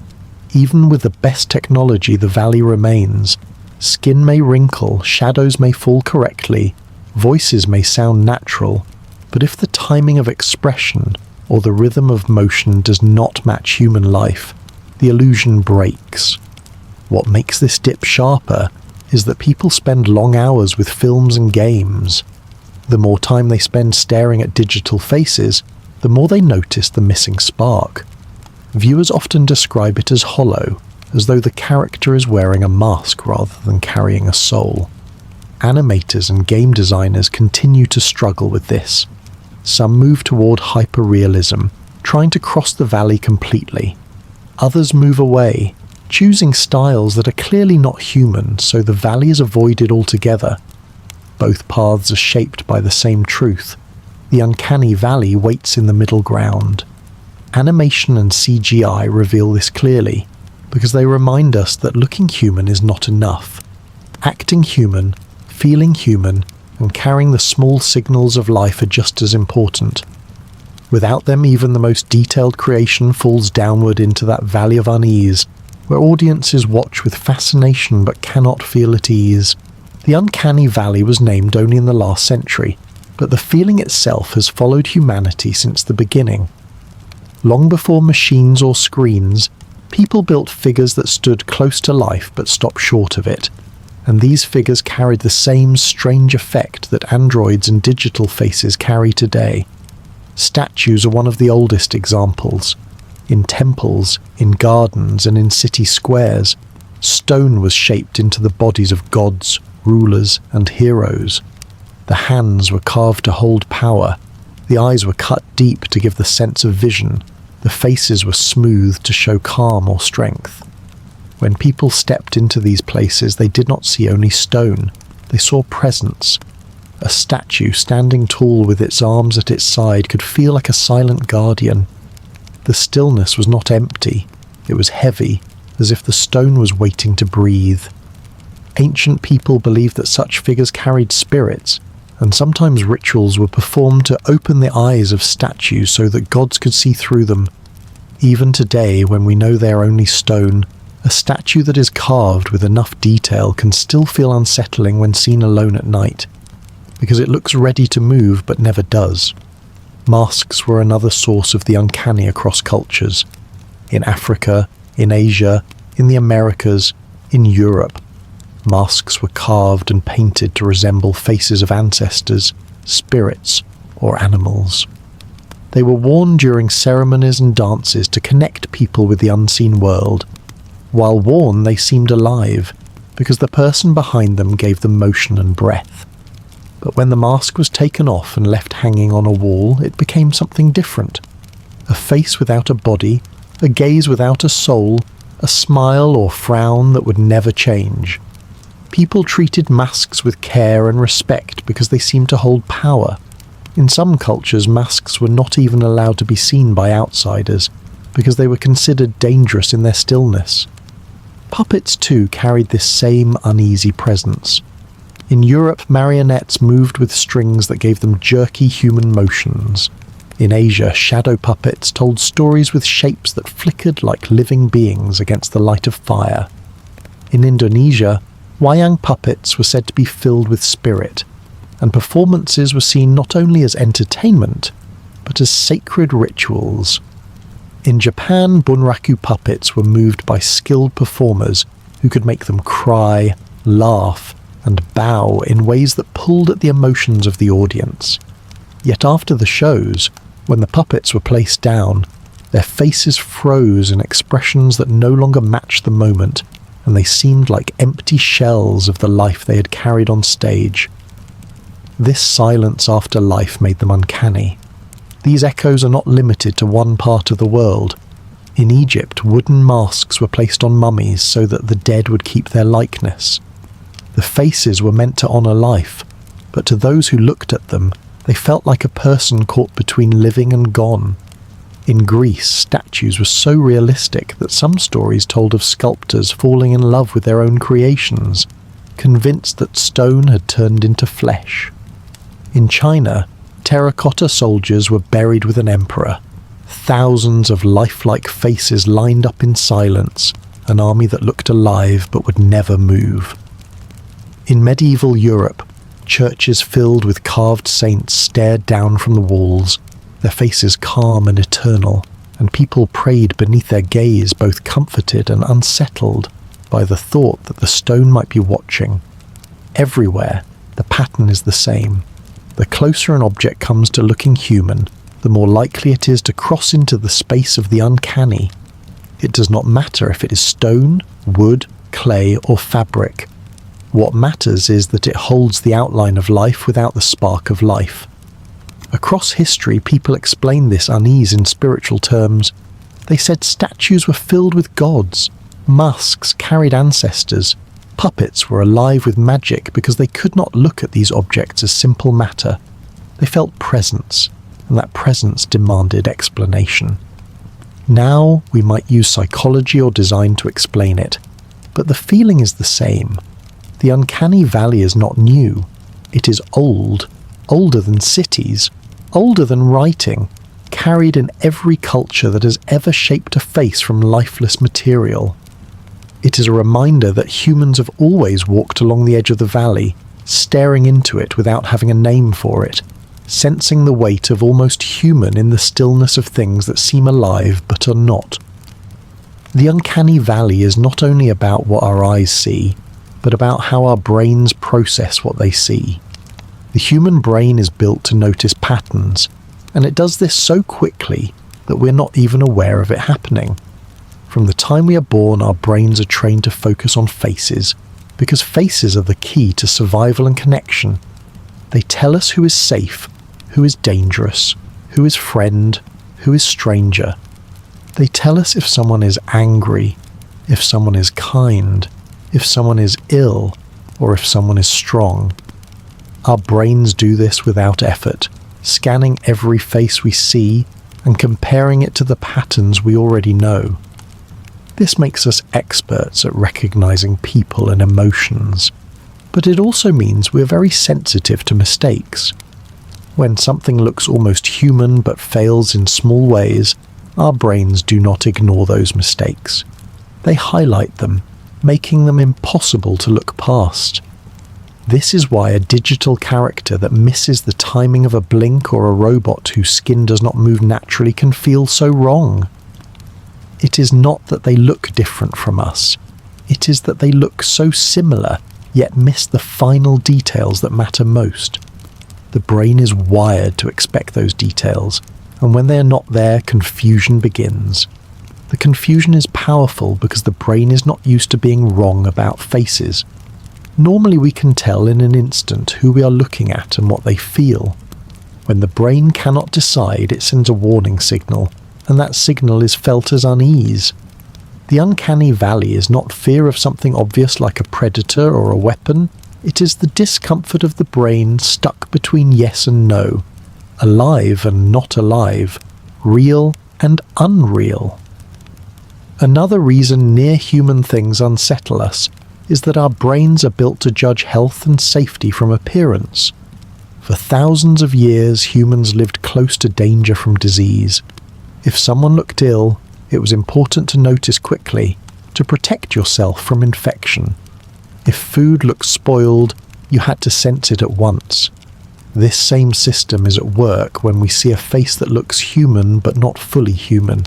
Speaker 1: Even with the best technology, the valley remains. Skin may wrinkle, shadows may fall correctly, voices may sound natural, but if the timing of expression or the rhythm of motion does not match human life, the illusion breaks. What makes this dip sharper is that people spend long hours with films and games. The more time they spend staring at digital faces, the more they notice the missing spark. Viewers often describe it as hollow, as though the character is wearing a mask rather than carrying a soul. Animators and game designers continue to struggle with this. Some move toward hyper-realism, trying to cross the valley completely. Others move away, choosing styles that are clearly not human, so the valley is avoided altogether. Both paths are shaped by the same truth. The uncanny valley waits in the middle ground. Animation and CGI reveal this clearly, because they remind us that looking human is not enough. Acting human, feeling human, and carrying the small signals of life are just as important. Without them, even the most detailed creation falls downward into that valley of unease, where audiences watch with fascination but cannot feel at ease. The uncanny valley was named only in the last century, but the feeling itself has followed humanity since the beginning. Long before machines or screens, people built figures that stood close to life but stopped short of it, and these figures carried the same strange effect that androids and digital faces carry today. Statues are one of the oldest examples. In temples, in gardens, and in city squares, stone was shaped into the bodies of gods, rulers, and heroes. The hands were carved to hold power, the eyes were cut deep to give the sense of vision, the faces were smoothed to show calm or strength. When people stepped into these places, they did not see only stone, they saw presence. A statue standing tall with its arms at its side could feel like a silent guardian. The stillness was not empty, it was heavy, as if the stone was waiting to breathe. Ancient people believed that such figures carried spirits, and sometimes rituals were performed to open the eyes of statues so that gods could see through them. Even today, when we know they are only stone, a statue that is carved with enough detail can still feel unsettling when seen alone at night, because it looks ready to move but never does. Masks were another source of the uncanny across cultures. In Africa, in Asia, in the Americas, in Europe, masks were carved and painted to resemble faces of ancestors, spirits, or animals. They were worn during ceremonies and dances to connect people with the unseen world. While worn, they seemed alive, because the person behind them gave them motion and breath. But when the mask was taken off and left hanging on a wall, it became something different. A face without a body, a gaze without a soul, a smile or frown that would never change. People treated masks with care and respect because they seemed to hold power. In some cultures, masks were not even allowed to be seen by outsiders because they were considered dangerous in their stillness. Puppets too carried this same uneasy presence. In Europe, marionettes moved with strings that gave them jerky human motions. In Asia, shadow puppets told stories with shapes that flickered like living beings against the light of fire. In Indonesia, wayang puppets were said to be filled with spirit, and performances were seen not only as entertainment, but as sacred rituals. In Japan, bunraku puppets were moved by skilled performers who could make them cry, laugh, and bow in ways that pulled at the emotions of the audience. Yet after the shows, when the puppets were placed down, their faces froze in expressions that no longer matched the moment, and they seemed like empty shells of the life they had carried on stage. This silence after life made them uncanny. These echoes are not limited to one part of the world. In Egypt, wooden masks were placed on mummies so that the dead would keep their likeness. The faces were meant to honour life, but to those who looked at them, they felt like a person caught between living and gone. In Greece, statues were so realistic that some stories told of sculptors falling in love with their own creations, convinced that stone had turned into flesh. In China, terracotta soldiers were buried with an emperor. Thousands of lifelike faces lined up in silence, an army that looked alive but would never move. In medieval Europe, churches filled with carved saints stared down from the walls, their faces calm and eternal, and people prayed beneath their gaze, both comforted and unsettled by the thought that the stone might be watching. Everywhere, the pattern is the same. The closer an object comes to looking human, the more likely it is to cross into the space of the uncanny. It does not matter if it is stone, wood, clay, or fabric. What matters is that it holds the outline of life without the spark of life. Across history, people explained this unease in spiritual terms. They said statues were filled with gods, masks carried ancestors, puppets were alive with magic because they could not look at these objects as simple matter. They felt presence, and that presence demanded explanation. Now we might use psychology or design to explain it, but the feeling is the same. The uncanny valley is not new. It is old, older than cities, older than writing, carried in every culture that has ever shaped a face from lifeless material. It is a reminder that humans have always walked along the edge of the valley, staring into it without having a name for it, sensing the weight of almost human in the stillness of things that seem alive but are not. The uncanny valley is not only about what our eyes see, but about how our brains process what they see. The human brain is built to notice patterns, and it does this so quickly that we're not even aware of it happening. From the time we are born, our brains are trained to focus on faces, because faces are the key to survival and connection. They tell us who is safe, who is dangerous, who is friend, who is stranger. They tell us if someone is angry, if someone is kind, if someone is ill, or if someone is strong. Our brains do this without effort, scanning every face we see and comparing it to the patterns we already know. This makes us experts at recognizing people and emotions, but it also means we're very sensitive to mistakes. When something looks almost human but fails in small ways, our brains do not ignore those mistakes. They highlight them, making them impossible to look past. This is why a digital character that misses the timing of a blink or a robot whose skin does not move naturally can feel so wrong. It is not that they look different from us. It is that they look so similar, yet miss the final details that matter most. The brain is wired to expect those details, and when they are not there, confusion begins. The confusion is powerful because the brain is not used to being wrong about faces. Normally we can tell in an instant who we are looking at and what they feel. When the brain cannot decide, it sends a warning signal, and that signal is felt as unease. The uncanny valley is not fear of something obvious like a predator or a weapon. It is the discomfort of the brain stuck between yes and no, alive and not alive, real and unreal. Another reason near-human things unsettle us is that our brains are built to judge health and safety from appearance. For thousands of years, humans lived close to danger from disease. If someone looked ill, it was important to notice quickly, to protect yourself from infection. If food looked spoiled, you had to sense it at once. This same system is at work when we see a face that looks human but not fully human.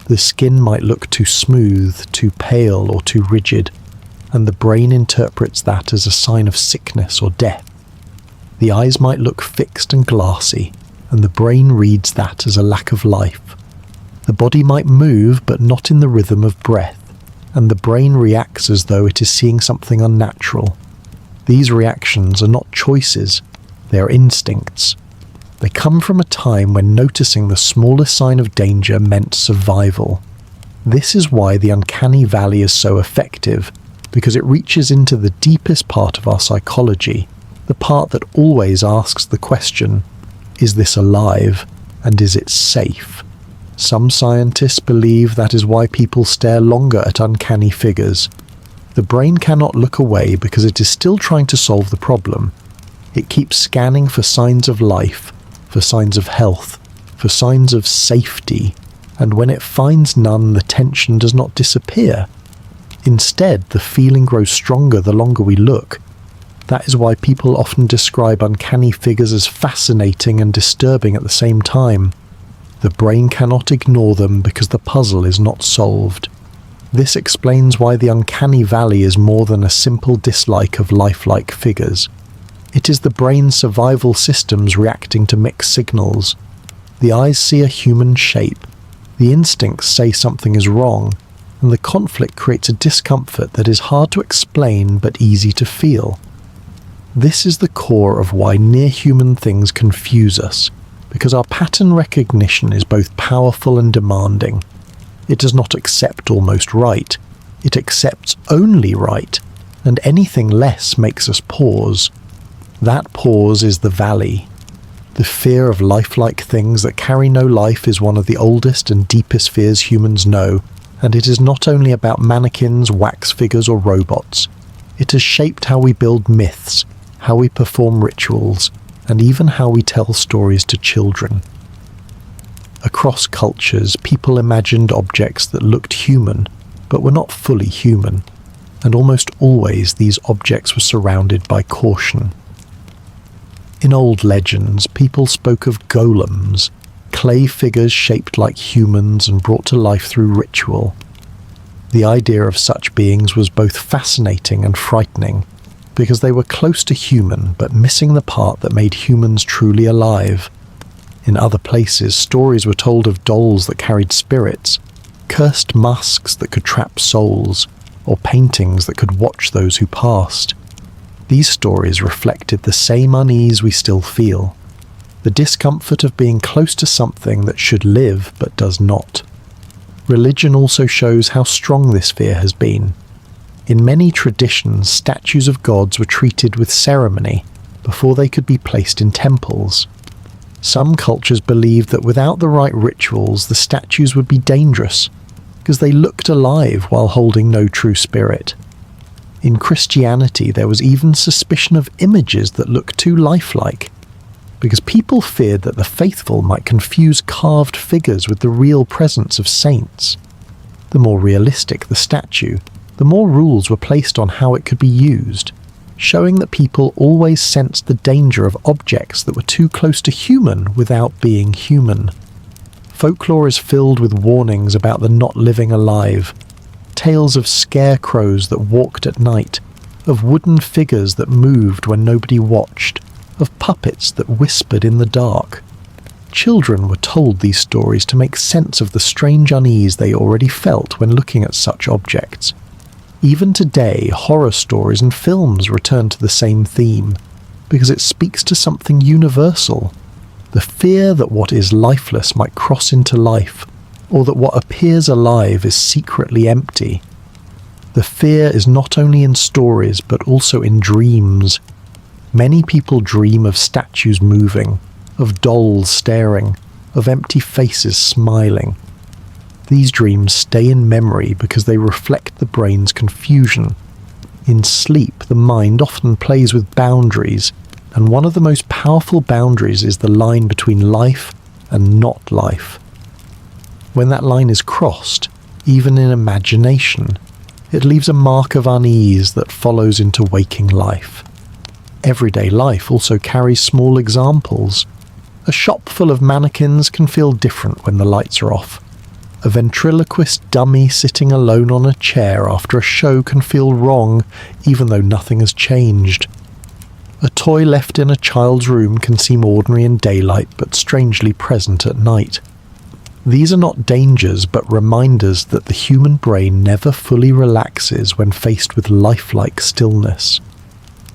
Speaker 1: The skin might look too smooth, too pale, or too rigid, and the brain interprets that as a sign of sickness or death. The eyes might look fixed and glassy, and the brain reads that as a lack of life. The body might move but not in the rhythm of breath, and the brain reacts as though it is seeing something unnatural. These reactions are not choices, they are instincts. They come from a time when noticing the smallest sign of danger meant survival. This is why the uncanny valley is so effective, because it reaches into the deepest part of our psychology, the part that always asks the question, is this alive, and is it safe? Some scientists believe that is why people stare longer at uncanny figures. The brain cannot look away because it is still trying to solve the problem. It keeps scanning for signs of life, for signs of health, for signs of safety, and when it finds none, the tension does not disappear. Instead, the feeling grows stronger the longer we look. That is why people often describe uncanny figures as fascinating and disturbing at the same time. The brain cannot ignore them because the puzzle is not solved. This explains why the uncanny valley is more than a simple dislike of lifelike figures. It is the brain's survival systems reacting to mixed signals. The eyes see a human shape. The instincts say something is wrong, and the conflict creates a discomfort that is hard to explain but easy to feel. This is the core of why near-human things confuse us, because our pattern recognition is both powerful and demanding. It does not accept almost right, it accepts only right, and anything less makes us pause. That pause is the valley. The fear of lifelike things that carry no life is one of the oldest and deepest fears humans know, and it is not only about mannequins, wax figures, or robots. It has shaped how we build myths, how we perform rituals, and even how we tell stories to children. Across cultures, people imagined objects that looked human, but were not fully human, and almost always these objects were surrounded by caution. In old legends, people spoke of golems, clay figures shaped like humans and brought to life through ritual. The idea of such beings was both fascinating and frightening, because they were close to human but missing the part that made humans truly alive. In other places, stories were told of dolls that carried spirits, cursed masks that could trap souls, or paintings that could watch those who passed. These stories reflected the same unease we still feel, the discomfort of being close to something that should live but does not. Religion also shows how strong this fear has been. In many traditions, statues of gods were treated with ceremony before they could be placed in temples. Some cultures believed that without the right rituals, the statues would be dangerous, because they looked alive while holding no true spirit. In Christianity, there was even suspicion of images that looked too lifelike, because people feared that the faithful might confuse carved figures with the real presence of saints. The more realistic the statue, the more rules were placed on how it could be used, showing that people always sensed the danger of objects that were too close to human without being human. Folklore is filled with warnings about the not living alive, tales of scarecrows that walked at night, of wooden figures that moved when nobody watched, of puppets that whispered in the dark. Children were told these stories to make sense of the strange unease they already felt when looking at such objects. Even today, horror stories and films return to the same theme, because it speaks to something universal: the fear that what is lifeless might cross into life, or that what appears alive is secretly empty. The fear is not only in stories, but also in dreams. Many people dream of statues moving, of dolls staring, of empty faces smiling. These dreams stay in memory because they reflect the brain's confusion. In sleep, the mind often plays with boundaries, and one of the most powerful boundaries is the line between life and not life. When that line is crossed, even in imagination, it leaves a mark of unease that follows into waking life. Everyday life also carries small examples. A shop full of mannequins can feel different when the lights are off. A ventriloquist dummy sitting alone on a chair after a show can feel wrong, even though nothing has changed. A toy left in a child's room can seem ordinary in daylight, but strangely present at night. These are not dangers, but reminders that the human brain never fully relaxes when faced with lifelike stillness.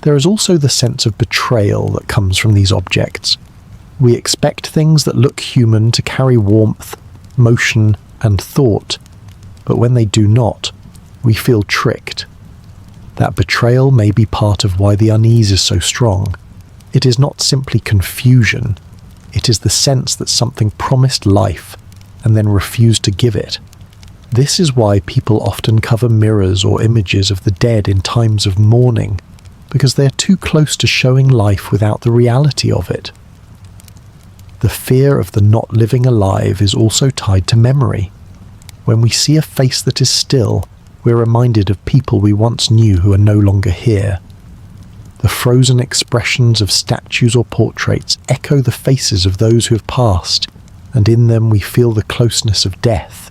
Speaker 1: There is also the sense of betrayal that comes from these objects. We expect things that look human to carry warmth, motion, and thought, but when they do not, we feel tricked. That betrayal may be part of why the unease is so strong. It is not simply confusion, it is the sense that something promised life and then refused to give it. This is why people often cover mirrors or images of the dead in times of mourning, because they are too close to showing life without the reality of it. The fear of the not living alive is also tied to memory. When we see a face that is still, we're reminded of people we once knew who are no longer here. The frozen expressions of statues or portraits echo the faces of those who have passed, and in them we feel the closeness of death.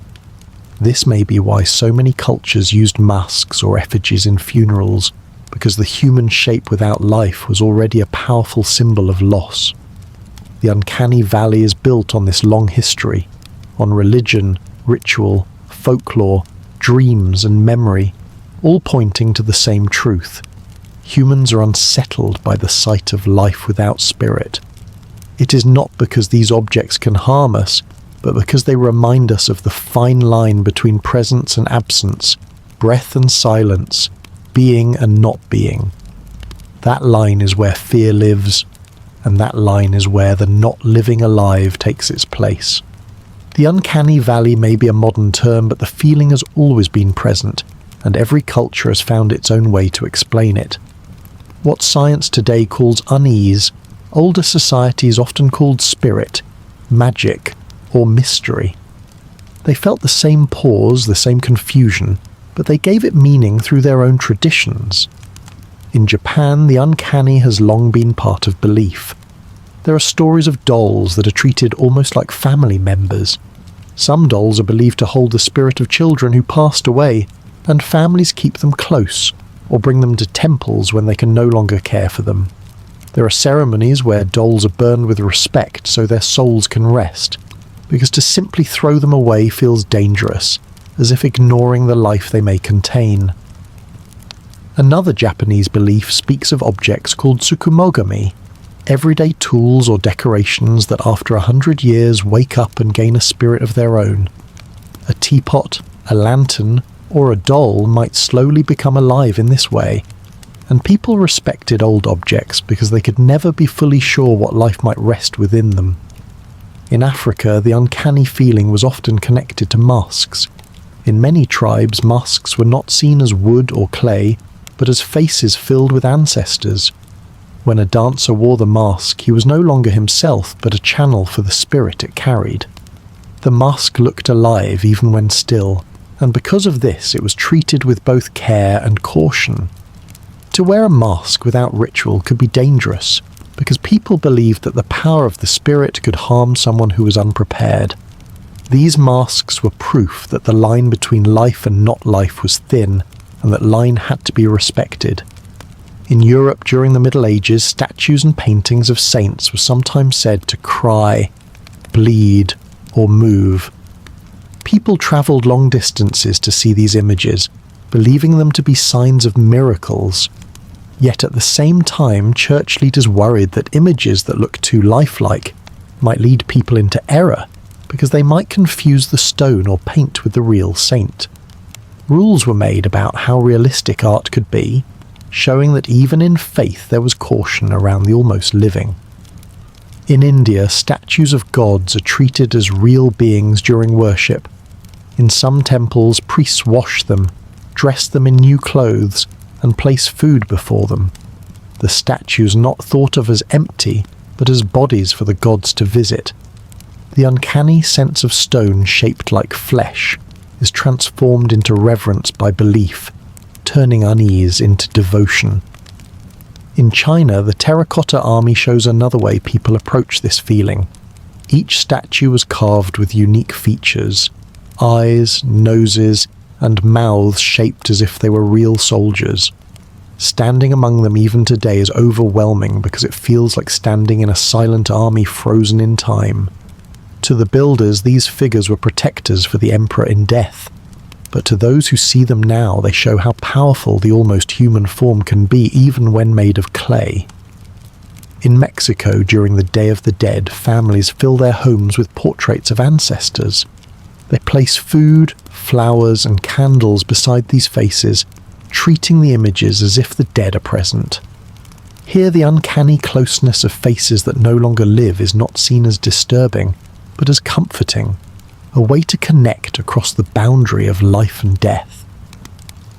Speaker 1: This may be why so many cultures used masks or effigies in funerals, because the human shape without life was already a powerful symbol of loss. The Uncanny Valley is built on this long history, on religion, ritual, folklore, dreams and memory, all pointing to the same truth. Humans are unsettled by the sight of life without spirit. It is not because these objects can harm us, but because they remind us of the fine line between presence and absence, breath and silence, being and not being. That line is where fear lives, and that line is where the not living alive takes its place. The Uncanny Valley may be a modern term, but the feeling has always been present, and every culture has found its own way to explain it. What science today calls unease, older societies often called spirit, magic, or mystery. They felt the same pause, the same confusion, but they gave it meaning through their own traditions. In Japan, the uncanny has long been part of belief. There are stories of dolls that are treated almost like family members. Some dolls are believed to hold the spirit of children who passed away, and families keep them close, or bring them to temples when they can no longer care for them. There are ceremonies where dolls are burned with respect so their souls can rest, because to simply throw them away feels dangerous, as if ignoring the life they may contain. Another Japanese belief speaks of objects called tsukumogami, everyday tools or decorations that after 100 years wake up and gain a spirit of their own. A teapot, a lantern, or a doll might slowly become alive in this way, and people respected old objects because they could never be fully sure what life might rest within them. In Africa, the uncanny feeling was often connected to masks. In many tribes, masks were not seen as wood or clay, but as faces filled with ancestors. When a dancer wore the mask, he was no longer himself, but a channel for the spirit it carried. The mask looked alive even when still, and because of this it was treated with both care and caution. To wear a mask without ritual could be dangerous, because people believed that the power of the spirit could harm someone who was unprepared. These masks were proof that the line between life and not life was thin, and that line had to be respected. In Europe during the Middle Ages, statues and paintings of saints were sometimes said to cry, bleed, or move. People travelled long distances to see these images, believing them to be signs of miracles. Yet at the same time, church leaders worried that images that look too lifelike might lead people into error, because they might confuse the stone or paint with the real saint. Rules were made about how realistic art could be, showing that even in faith there was caution around the almost living. In India, statues of gods are treated as real beings during worship. In some temples, priests wash them, dress them in new clothes, and place food before them. The statues are not thought of as empty, but as bodies for the gods to visit. The uncanny sense of stone shaped like flesh is transformed into reverence by belief, turning unease into devotion. In China, the terracotta army shows another way people approach this feeling. Each statue was carved with unique features: eyes, noses, and mouths shaped as if they were real soldiers. Standing among them even today is overwhelming because it feels like standing in a silent army frozen in time. To the builders, these figures were protectors for the emperor in death. But to those who see them now, they show how powerful the almost human form can be even when made of clay. In Mexico, during the Day of the Dead, families fill their homes with portraits of ancestors. They place food, flowers, and candles beside these faces, treating the images as if the dead are present. Here, the uncanny closeness of faces that no longer live is not seen as disturbing, but as comforting. A way to connect across the boundary of life and death.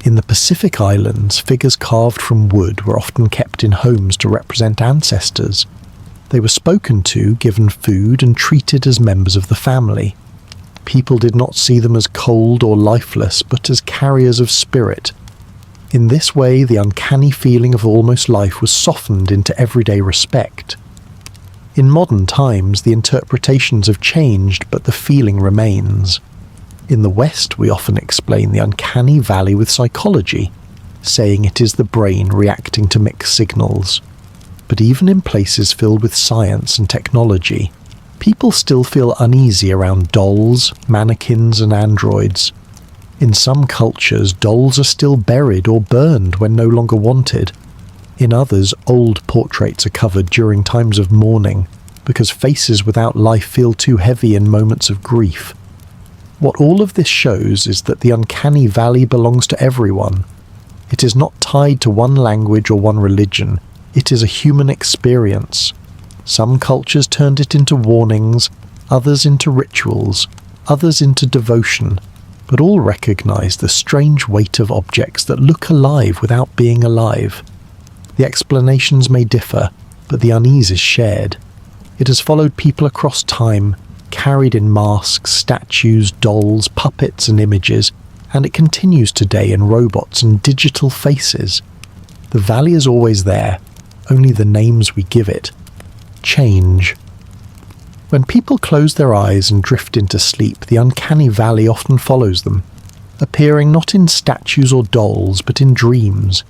Speaker 1: In the Pacific Islands, figures carved from wood were often kept in homes to represent ancestors. They were spoken to, given food, and treated as members of the family. People did not see them as cold or lifeless, but as carriers of spirit. In this way, the uncanny feeling of almost life was softened into everyday respect. In modern times, the interpretations have changed, but the feeling remains. In the West, we often explain the uncanny valley with psychology, saying it is the brain reacting to mixed signals. But even in places filled with science and technology, people still feel uneasy around dolls, mannequins, and androids. In some cultures, dolls are still buried or burned when no longer wanted. In others, old portraits are covered during times of mourning, because faces without life feel too heavy in moments of grief. What all of this shows is that the uncanny valley belongs to everyone. It is not tied to one language or one religion. It is a human experience. Some cultures turned it into warnings, others into rituals, others into devotion, but all recognize the strange weight of objects that look alive without being alive. The explanations may differ, but the unease is shared. It has followed people across time, carried in masks, statues, dolls, puppets, and images, and it continues today in robots and digital faces. The valley is always there, only the names we give it. change. When people close their eyes and drift into sleep, the uncanny valley often follows them, appearing not in statues or dolls, but in dreams.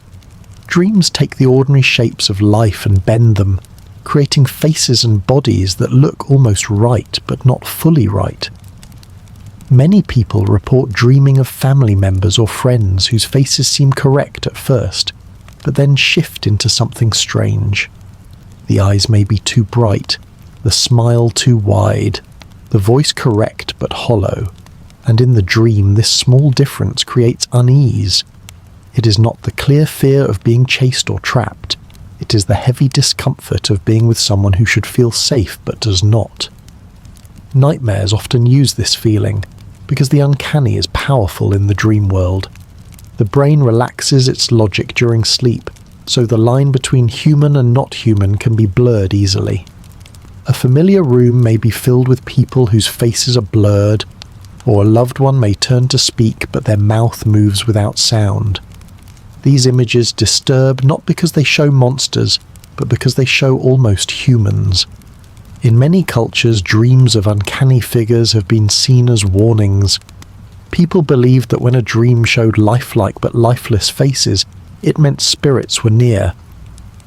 Speaker 1: Dreams take the ordinary shapes of life and bend them, creating faces and bodies that look almost right, but not fully right. Many people report dreaming of family members or friends whose faces seem correct at first, but then shift into something strange. The eyes may be too bright, the smile too wide, the voice correct but hollow, and in the dream this small difference creates unease. It is not the clear fear of being chased or trapped, it is the heavy discomfort of being with someone who should feel safe but does not. Nightmares often use this feeling, because the uncanny is powerful in the dream world. The brain relaxes its logic during sleep, so the line between human and not human can be blurred easily. A familiar room may be filled with people whose faces are blurred, or a loved one may turn to speak but their mouth moves without sound. These images disturb not because they show monsters, but because they show almost humans. In many cultures, dreams of uncanny figures have been seen as warnings. People believed that when a dream showed lifelike but lifeless faces, it meant spirits were near.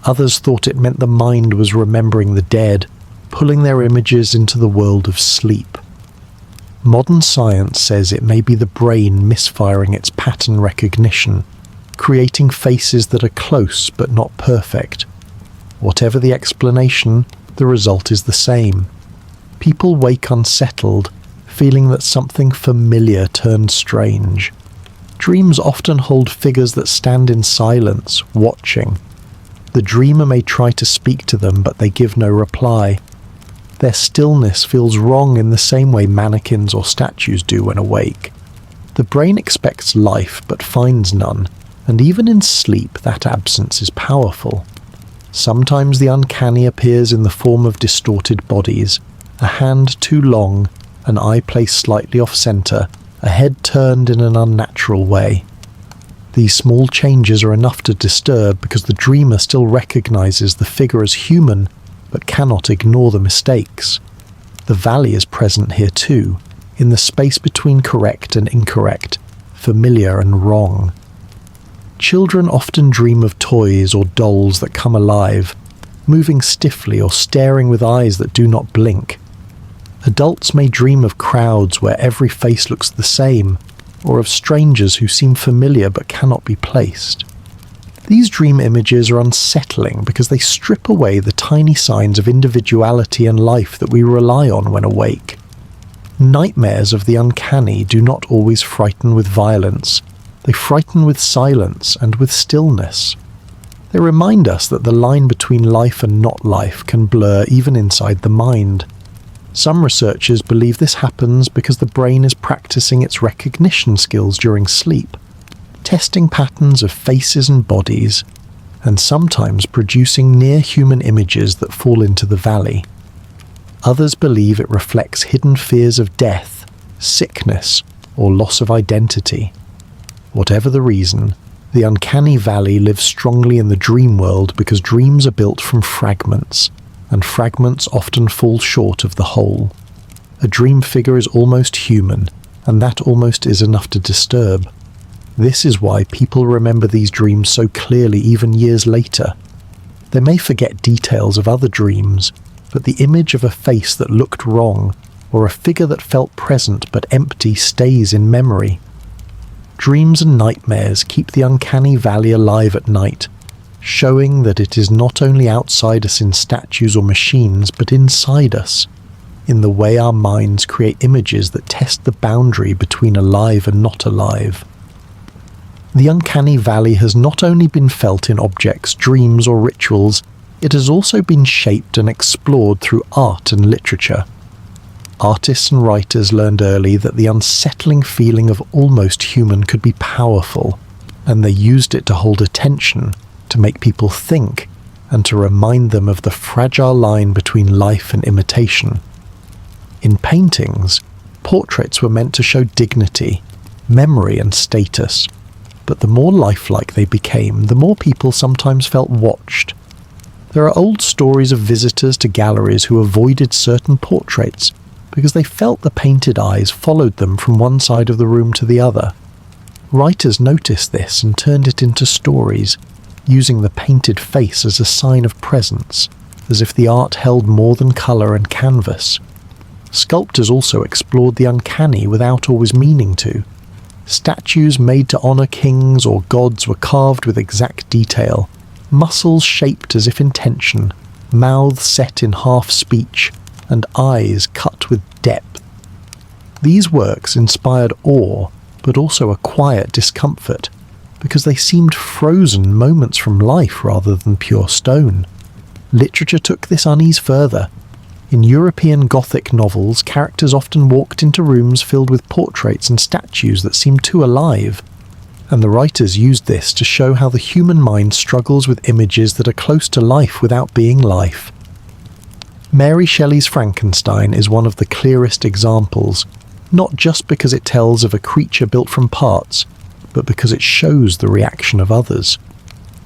Speaker 1: Others thought it meant the mind was remembering the dead, pulling their images into the world of sleep. Modern science says it may be the brain misfiring its pattern recognition, creating faces that are close but not perfect. Whatever the explanation, the result is the same. People wake unsettled, feeling that something familiar turned strange. Dreams often hold figures that stand in silence, watching. The dreamer may try to speak to them, but they give no reply. Their stillness feels wrong in the same way mannequins or statues do when awake. The brain expects life but finds none, and even in sleep that absence is powerful. Sometimes the uncanny appears in the form of distorted bodies, a hand too long, an eye placed slightly off-center, a head turned in an unnatural way. These small changes are enough to disturb because the dreamer still recognizes the figure as human, but cannot ignore the mistakes. The valley is present here too, in the space between correct and incorrect, familiar and wrong. Children often dream of toys or dolls that come alive, moving stiffly or staring with eyes that do not blink. Adults may dream of crowds where every face looks the same, or of strangers who seem familiar but cannot be placed. These dream images are unsettling because they strip away the tiny signs of individuality and life that we rely on when awake. Nightmares of the uncanny do not always frighten with violence. They frighten with silence and with stillness. They remind us that the line between life and not life can blur even inside the mind. Some researchers believe this happens because the brain is practicing its recognition skills during sleep, testing patterns of faces and bodies, and sometimes producing near-human images that fall into the valley. Others believe it reflects hidden fears of death, sickness, or loss of identity. Whatever the reason, the uncanny valley lives strongly in the dream world because dreams are built from fragments, and fragments often fall short of the whole. A dream figure is almost human, and that almost is enough to disturb. This is why people remember these dreams so clearly even years later. They may forget details of other dreams, but the image of a face that looked wrong, or a figure that felt present but empty, stays in memory. Dreams and nightmares keep the uncanny valley alive at night, showing that it is not only outside us in statues or machines, but inside us, in the way our minds create images that test the boundary between alive and not alive. The uncanny valley has not only been felt in objects, dreams, or rituals, it has also been shaped and explored through art and literature. Artists and writers learned early that the unsettling feeling of almost human could be powerful, and they used it to hold attention, to make people think, and to remind them of the fragile line between life and imitation. In paintings, portraits were meant to show dignity, memory, and status, but the more lifelike they became, the more people sometimes felt watched. There are old stories of visitors to galleries who avoided certain portraits because they felt the painted eyes followed them from one side of the room to the other. Writers noticed this and turned it into stories, using the painted face as a sign of presence, as if the art held more than colour and canvas. Sculptors also explored the uncanny without always meaning to. Statues made to honour kings or gods were carved with exact detail, muscles shaped as if in tension, mouths set in half-speech, and eyes cut with depth. These works inspired awe, but also a quiet discomfort, because they seemed frozen moments from life rather than pure stone. Literature took this unease further. In European Gothic novels, characters often walked into rooms filled with portraits and statues that seemed too alive, and the writers used this to show how the human mind struggles with images that are close to life without being life. Mary Shelley's Frankenstein is one of the clearest examples, not just because it tells of a creature built from parts, but because it shows the reaction of others.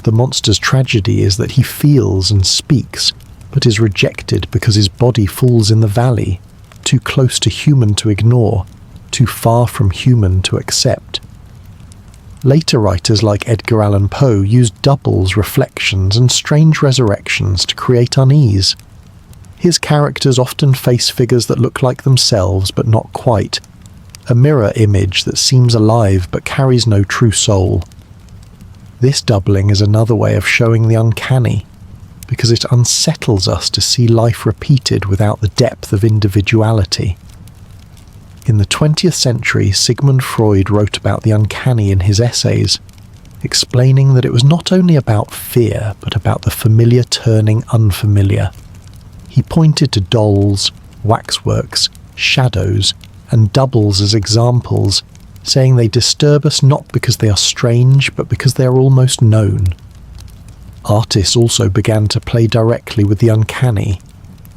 Speaker 1: The monster's tragedy is that he feels and speaks, but is rejected because his body falls in the valley, too close to human to ignore, too far from human to accept. Later writers like Edgar Allan Poe used doubles, reflections, and strange resurrections to create unease. His characters often face figures that look like themselves but not quite, a mirror image that seems alive but carries no true soul. This doubling is another way of showing the uncanny, because it unsettles us to see life repeated without the depth of individuality. In the 20th century, Sigmund Freud wrote about the uncanny in his essays, explaining that it was not only about fear, but about the familiar turning unfamiliar. He pointed to dolls, waxworks, shadows, and doubles as examples, saying they disturb us not because they are strange, but because they are almost known. Artists also began to play directly with the uncanny.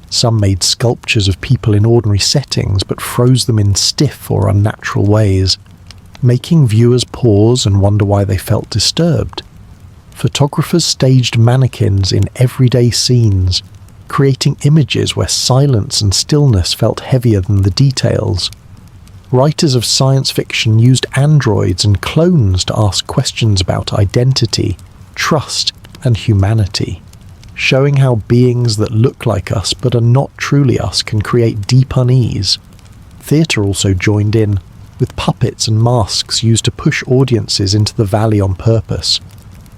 Speaker 1: Some made sculptures of people in ordinary settings but froze them in stiff or unnatural ways, making viewers pause and wonder why they felt disturbed. Photographers staged mannequins in everyday scenes, creating images where silence and stillness felt heavier than the details. Writers of science fiction used androids and clones to ask questions about identity, trust, and humanity, showing how beings that look like us but are not truly us can create deep unease. Theatre also joined in, with puppets and masks used to push audiences into the valley on purpose.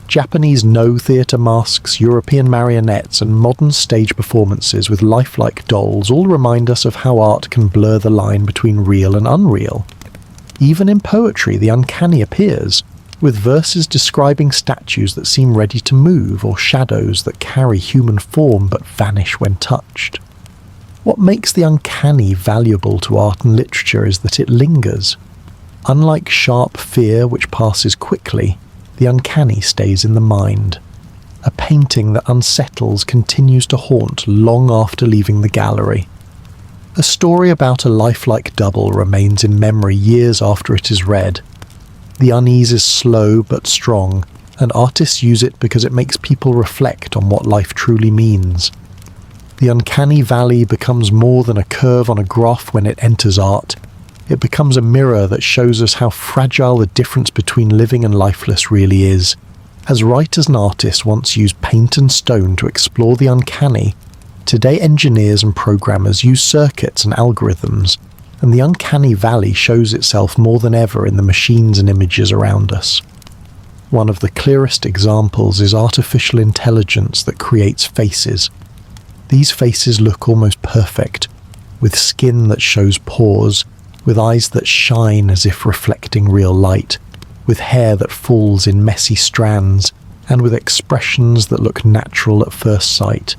Speaker 1: Japanese no-theatre masks, European marionettes, and modern stage performances with lifelike dolls all remind us of how art can blur the line between real and unreal. Even in poetry, the uncanny appears, with verses describing statues that seem ready to move or shadows that carry human form but vanish when touched. What makes the uncanny valuable to art and literature is that it lingers. Unlike sharp fear, which passes quickly, the uncanny stays in the mind. A painting that unsettles continues to haunt long after leaving the gallery. A story about a lifelike double remains in memory years after it is read. The unease is slow but strong, and artists use it because it makes people reflect on what life truly means. The uncanny valley becomes more than a curve on a graph when it enters art. It becomes a mirror that shows us how fragile the difference between living and lifeless really is. As writers and artists once used paint and stone to explore the uncanny, today engineers and programmers use circuits and algorithms, and the uncanny valley shows itself more than ever in the machines and images around us. One of the clearest examples is artificial intelligence that creates faces. These faces look almost perfect, with skin that shows pores, with eyes that shine as if reflecting real light, with hair that falls in messy strands, and with expressions that look natural at first sight.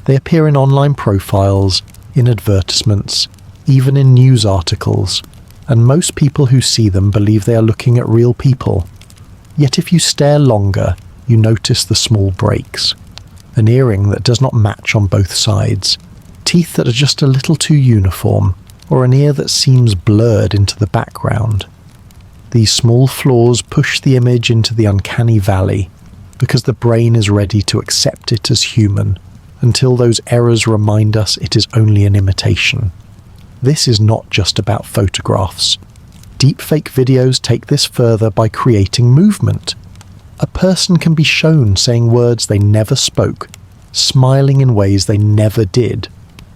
Speaker 1: They appear in online profiles, in advertisements, even in news articles, and most people who see them believe they are looking at real people. Yet if you stare longer, you notice the small breaks. An earring that does not match on both sides, teeth that are just a little too uniform, or an ear that seems blurred into the background. These small flaws push the image into the uncanny valley, because the brain is ready to accept it as human, until those errors remind us it is only an imitation. This is not just about photographs. Deepfake videos take this further by creating movement. A person can be shown saying words they never spoke, smiling in ways they never did,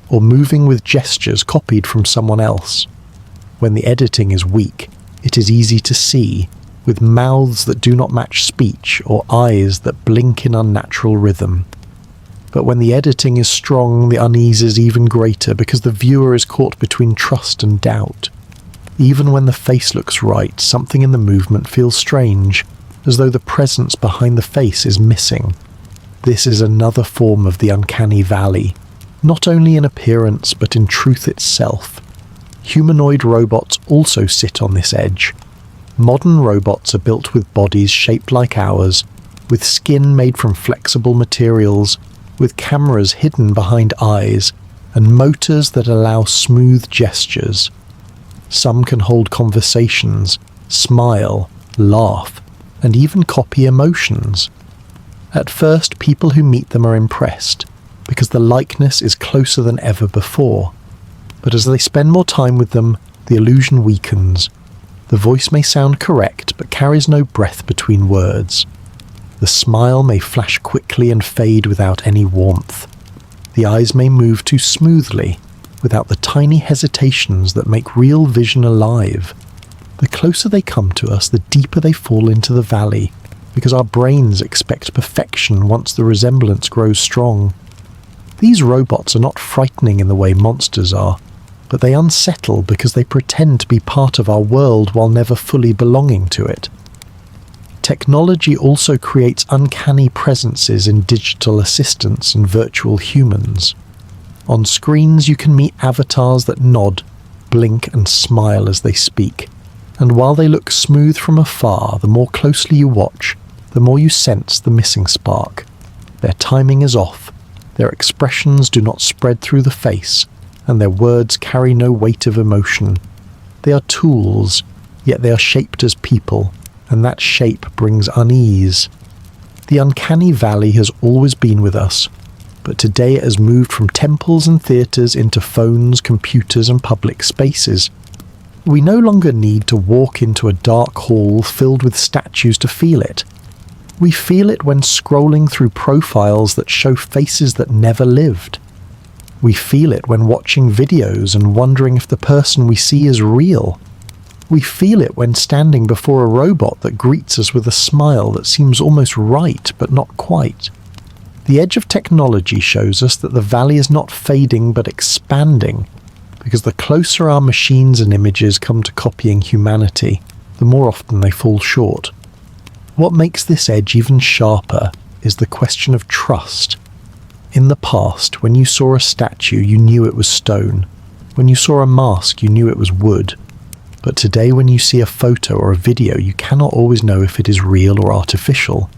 Speaker 1: or moving with gestures copied from someone else. When the editing is weak, it is easy to see, with mouths that do not match speech or eyes that blink in unnatural rhythm. But when the editing is strong, the unease is even greater because the viewer is caught between trust and doubt. Even when the face looks right, something in the movement feels strange, as though the presence behind the face is missing. This is another form of the uncanny valley, not only in appearance but in truth itself. Humanoid robots also sit on this edge. Modern robots are built with bodies shaped like ours, with skin made from flexible materials, with cameras hidden behind eyes, and motors that allow smooth gestures. Some can hold conversations, smile, laugh, and even copy emotions. At first, people who meet them are impressed, because the likeness is closer than ever before. But as they spend more time with them, the illusion weakens. The voice may sound correct, but carries no breath between words. The smile may flash quickly and fade without any warmth. The eyes may move too smoothly, without the tiny hesitations that make real vision alive. The closer they come to us, the deeper they fall into the valley, because our brains expect perfection once the resemblance grows strong. These robots are not frightening in the way monsters are, but they unsettle because they pretend to be part of our world while never fully belonging to it. Technology also creates uncanny presences in digital assistants and virtual humans. On screens you can meet avatars that nod, blink and smile as they speak, and while they look smooth from afar, the more closely you watch, the more you sense the missing spark. Their timing is off, their expressions do not spread through the face, and their words carry no weight of emotion. They are tools, yet they are shaped as people, and that shape brings unease. The uncanny valley has always been with us, but today it has moved from temples and theatres into phones, computers and public spaces. We no longer need to walk into a dark hall filled with statues to feel it. We feel it when scrolling through profiles that show faces that never lived. We feel it when watching videos and wondering if the person we see is real. We feel it when standing before a robot that greets us with a smile that seems almost right but not quite. The edge of technology shows us that the valley is not fading but expanding, because the closer our machines and images come to copying humanity, the more often they fall short. What makes this edge even sharper is the question of trust. In the past, when you saw a statue, you knew it was stone. When you saw a mask, you knew it was wood. But today, when you see a photo or a video, you cannot always know if it is real or artificial.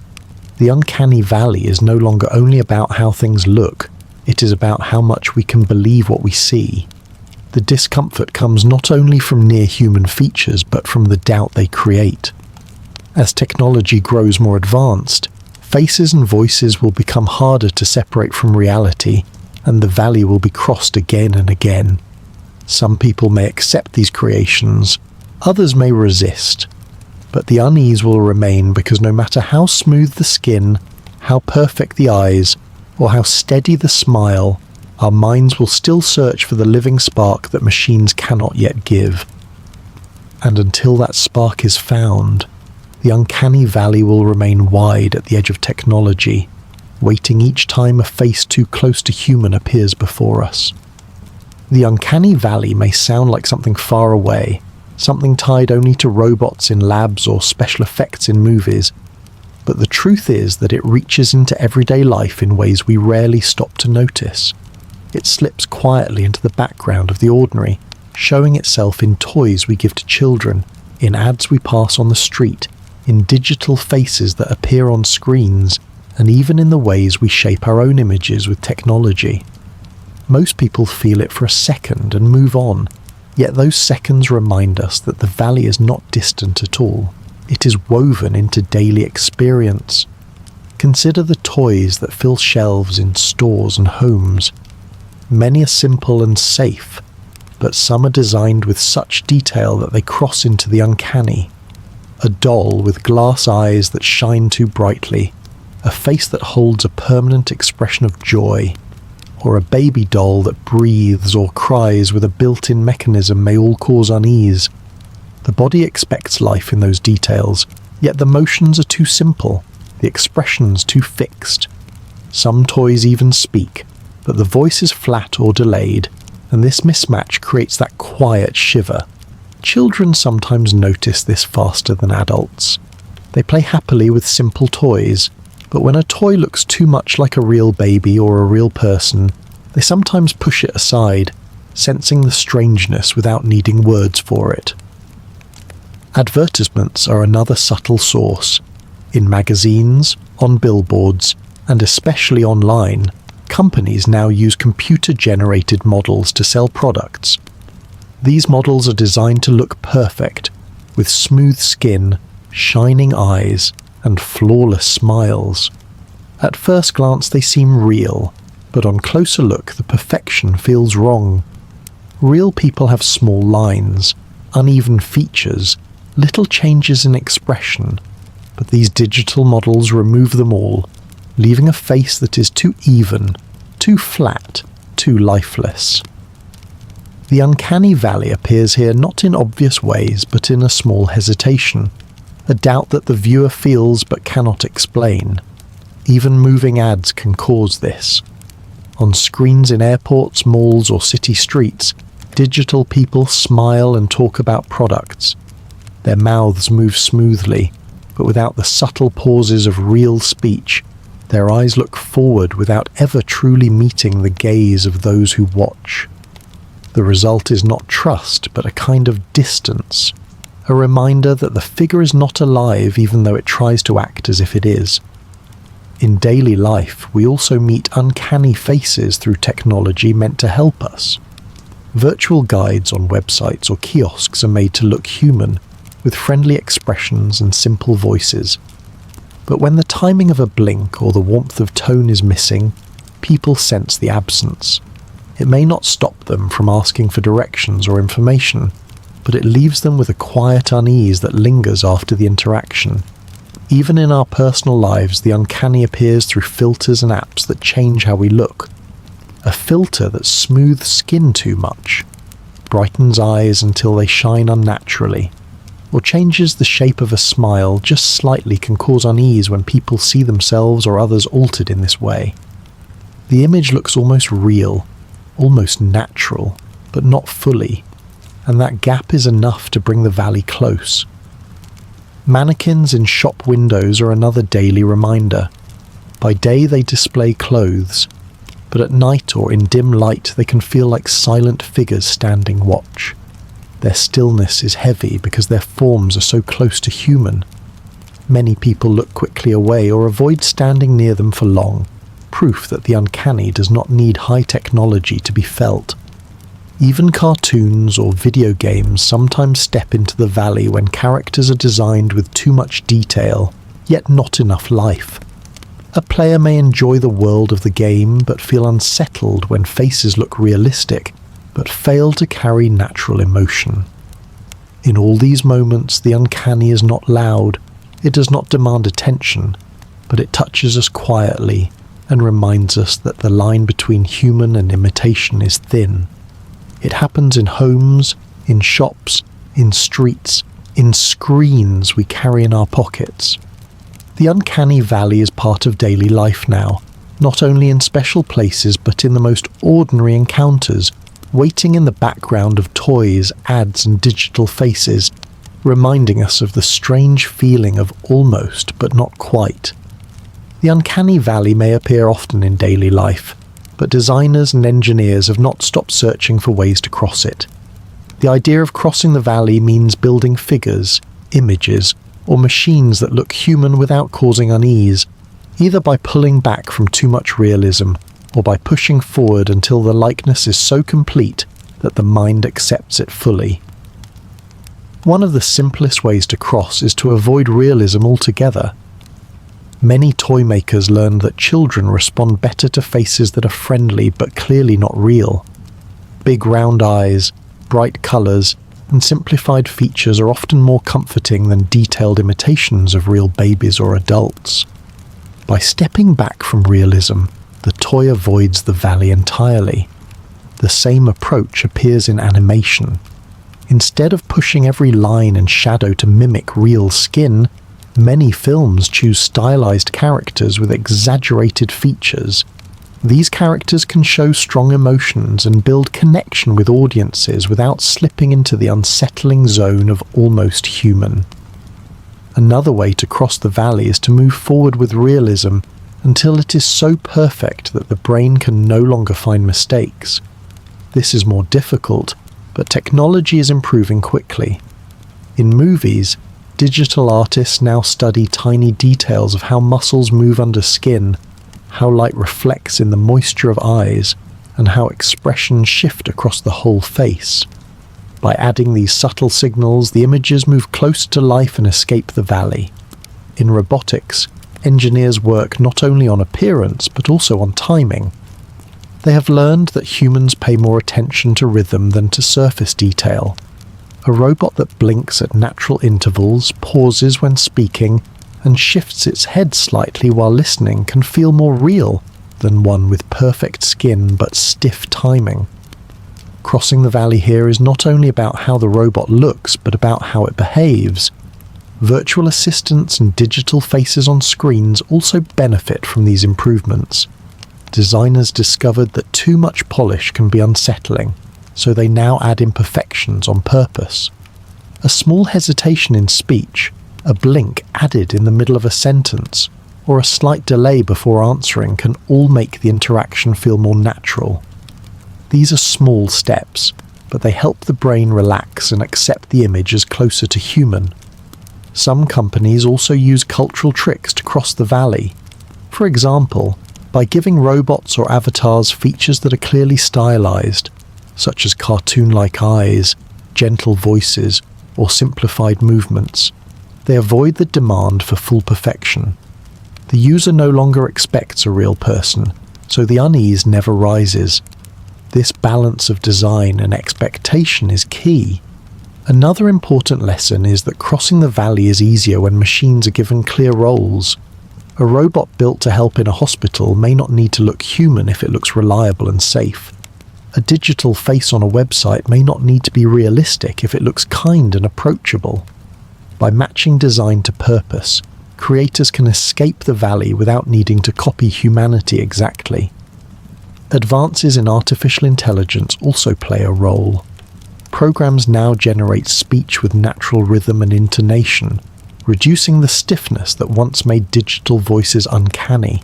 Speaker 1: The uncanny valley is no longer only about how things look, it is about how much we can believe what we see. The discomfort comes not only from near-human features, but from the doubt they create. As technology grows more advanced, faces and voices will become harder to separate from reality, and the valley will be crossed again and again. Some people may accept these creations, others may resist, but the unease will remain because no matter how smooth the skin, how perfect the eyes, or how steady the smile, our minds will still search for the living spark that machines cannot yet give. And until that spark is found, the uncanny valley will remain wide at the edge of technology, waiting each time a face too close to human appears before us. The uncanny valley may sound like something far away, something tied only to robots in labs or special effects in movies, but the truth is that it reaches into everyday life in ways we rarely stop to notice. It slips quietly into the background of the ordinary, showing itself in toys we give to children, in ads we pass on the street, in digital faces that appear on screens, and even in the ways we shape our own images with technology. Most people feel it for a second and move on, yet those seconds remind us that the valley is not distant at all. It is woven into daily experience. Consider the toys that fill shelves in stores and homes. Many are simple and safe, but some are designed with such detail that they cross into the uncanny. A doll with glass eyes that shine too brightly, a face that holds a permanent expression of joy, or a baby doll that breathes or cries with a built-in mechanism may all cause unease. The body expects life in those details, yet the motions are too simple, the expressions too fixed. Some toys even speak, but the voice is flat or delayed, and this mismatch creates that quiet shiver. Children sometimes notice this faster than adults. They play happily with simple toys, but when a toy looks too much like a real baby or a real person, they sometimes push it aside, sensing the strangeness without needing words for it. Advertisements are another subtle source. In magazines, on billboards, and especially online, companies now use computer-generated models to sell products. These models are designed to look perfect, with smooth skin, shining eyes, and flawless smiles. At first glance they seem real, but on closer look the perfection feels wrong. Real people have small lines, uneven features, little changes in expression, but these digital models remove them all, leaving a face that is too even, too flat, too lifeless. The uncanny valley appears here not in obvious ways, but in a small hesitation, a doubt that the viewer feels but cannot explain. Even moving ads can cause this. On screens in airports, malls, or city streets, digital people smile and talk about products. Their mouths move smoothly, but without the subtle pauses of real speech. Their eyes look forward without ever truly meeting the gaze of those who watch. The result is not trust, but a kind of distance, a reminder that the figure is not alive even though it tries to act as if it is. In daily life, we also meet uncanny faces through technology meant to help us. Virtual guides on websites or kiosks are made to look human, with friendly expressions and simple voices. But when the timing of a blink or the warmth of tone is missing, people sense the absence. It may not stop them from asking for directions or information, but it leaves them with a quiet unease that lingers after the interaction. Even in our personal lives, the uncanny appears through filters and apps that change how we look. A filter that smooths skin too much, brightens eyes until they shine unnaturally, or changes the shape of a smile just slightly can cause unease when people see themselves or others altered in this way. The image looks almost real, almost natural, but not fully, and that gap is enough to bring the valley close. Mannequins in shop windows are another daily reminder. By day they display clothes, but at night or in dim light they can feel like silent figures standing watch. Their stillness is heavy because their forms are so close to human. Many people look quickly away or avoid standing near them for long, proof that the uncanny does not need high technology to be felt. Even cartoons or video games sometimes step into the valley when characters are designed with too much detail, yet not enough life. A player may enjoy the world of the game but feel unsettled when faces look realistic, but fail to carry natural emotion. In all these moments, the uncanny is not loud, it does not demand attention, but it touches us quietly and reminds us that the line between human and imitation is thin. It happens in homes, in shops, in streets, in screens we carry in our pockets. The uncanny valley is part of daily life now, not only in special places but in the most ordinary encounters, waiting in the background of toys, ads and digital faces, reminding us of the strange feeling of almost but not quite. The uncanny valley may appear often in daily life, but designers and engineers have not stopped searching for ways to cross it. The idea of crossing the valley means building figures, images, or machines that look human without causing unease, either by pulling back from too much realism or by pushing forward until the likeness is so complete that the mind accepts it fully. One of the simplest ways to cross is to avoid realism altogether. Many toy makers learned that children respond better to faces that are friendly but clearly not real. Big round eyes, bright colours, and simplified features are often more comforting than detailed imitations of real babies or adults. By stepping back from realism, the toy avoids the valley entirely. The same approach appears in animation. Instead of pushing every line and shadow to mimic real skin, many films choose stylized characters with exaggerated features. These characters can show strong emotions and build connection with audiences without slipping into the unsettling zone of almost human. Another way to cross the valley is to move forward with realism until it is so perfect that the brain can no longer find mistakes. This is more difficult, but technology is improving quickly. In movies, digital artists now study tiny details of how muscles move under skin, how light reflects in the moisture of eyes, and how expressions shift across the whole face. By adding these subtle signals, the images move closer to life and escape the valley. In robotics, engineers work not only on appearance but also on timing. They have learned that humans pay more attention to rhythm than to surface detail. A robot that blinks at natural intervals, pauses when speaking, and shifts its head slightly while listening can feel more real than one with perfect skin but stiff timing. Crossing the valley here is not only about how the robot looks but about how it behaves. Virtual assistants and digital faces on screens also benefit from these improvements. Designers discovered that too much polish can be unsettling, so they now add imperfections on purpose. A small hesitation in speech, a blink added in the middle of a sentence, or a slight delay before answering can all make the interaction feel more natural. These are small steps, but they help the brain relax and accept the image as closer to human. Some companies also use cultural tricks to cross the valley. For example, by giving robots or avatars features that are clearly stylized, such as cartoon-like eyes, gentle voices, or simplified movements, they avoid the demand for full perfection. The user no longer expects a real person, so the unease never rises. This balance of design and expectation is key. Another important lesson is that crossing the valley is easier when machines are given clear roles. A robot built to help in a hospital may not need to look human if it looks reliable and safe. A digital face on a website may not need to be realistic if it looks kind and approachable. By matching design to purpose, creators can escape the valley without needing to copy humanity exactly. Advances in artificial intelligence also play a role. Programs now generate speech with natural rhythm and intonation, reducing the stiffness that once made digital voices uncanny.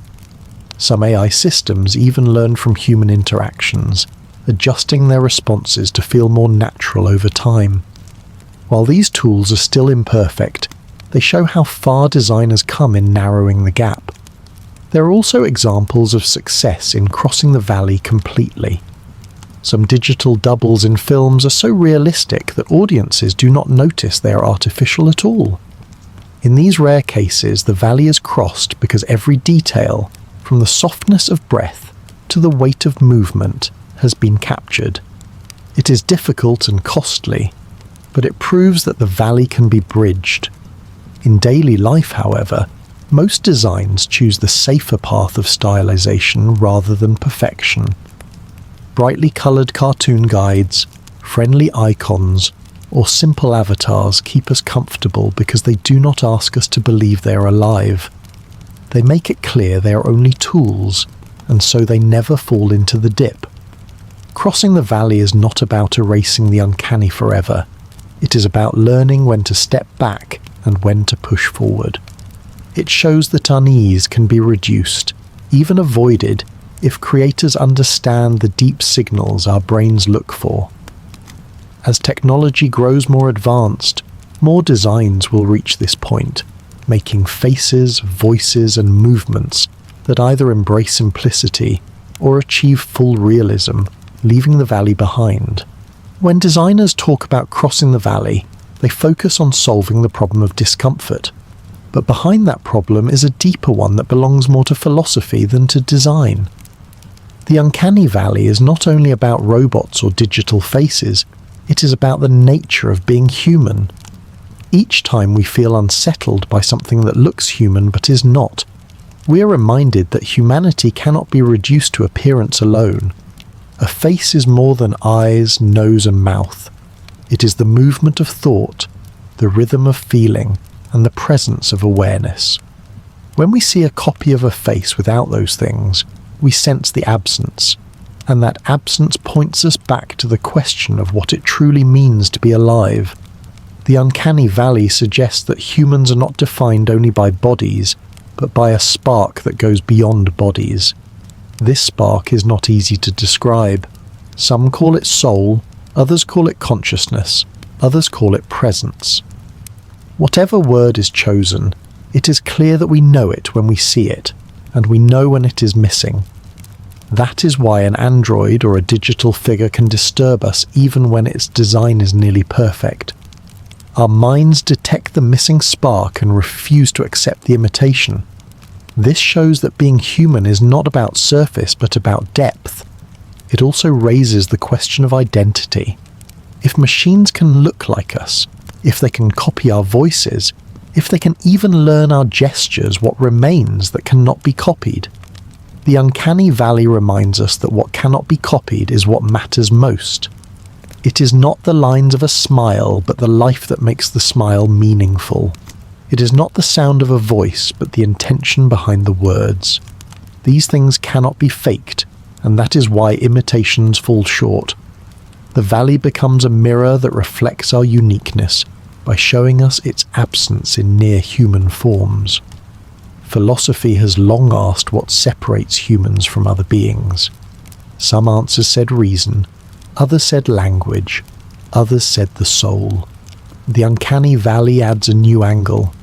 Speaker 1: Some AI systems even learn from human interactions, adjusting their responses to feel more natural over time. While these tools are still imperfect, they show how far designers come in narrowing the gap. There are also examples of success in crossing the valley completely. Some digital doubles in films are so realistic that audiences do not notice they are artificial at all. In these rare cases, the valley is crossed because every detail, from the softness of breath to the weight of movement, has been captured. It is difficult and costly, but it proves that the valley can be bridged. In daily life, however, most designs choose the safer path of stylization rather than perfection. Brightly coloured cartoon guides, friendly icons, or simple avatars keep us comfortable because they do not ask us to believe they are alive. They make it clear they are only tools, and so they never fall into the dip. Crossing the valley is not about erasing the uncanny forever. It is about learning when to step back and when to push forward. It shows that unease can be reduced, even avoided, if creators understand the deep signals our brains look for. As technology grows more advanced, more designs will reach this point, making faces, voices, and movements that either embrace simplicity or achieve full realism, leaving the valley behind. When designers talk about crossing the valley, they focus on solving the problem of discomfort. But behind that problem is a deeper one that belongs more to philosophy than to design. The uncanny valley is not only about robots or digital faces, it is about the nature of being human. Each time we feel unsettled by something that looks human but is not, we are reminded that humanity cannot be reduced to appearance alone. A face is more than eyes, nose and mouth. It is the movement of thought, the rhythm of feeling, and the presence of awareness. When we see a copy of a face without those things, we sense the absence, and that absence points us back to the question of what it truly means to be alive. The uncanny valley suggests that humans are not defined only by bodies, but by a spark that goes beyond bodies. This spark is not easy to describe. Some call it soul, others call it consciousness, others call it presence. Whatever word is chosen, it is clear that we know it when we see it, and we know when it is missing. That is why an android or a digital figure can disturb us even when its design is nearly perfect. Our minds detect the missing spark and refuse to accept the imitation. This shows that being human is not about surface but about depth. It also raises the question of identity. If machines can look like us, if they can copy our voices, if they can even learn our gestures, what remains that cannot be copied? The uncanny valley reminds us that what cannot be copied is what matters most. It is not the lines of a smile, but the life that makes the smile meaningful. It is not the sound of a voice, but the intention behind the words. These things cannot be faked, and that is why imitations fall short. The valley becomes a mirror that reflects our uniqueness by showing us its absence in near-human forms. Philosophy has long asked what separates humans from other beings. Some answers said reason, others said language, others said the soul. The uncanny valley adds a new angle.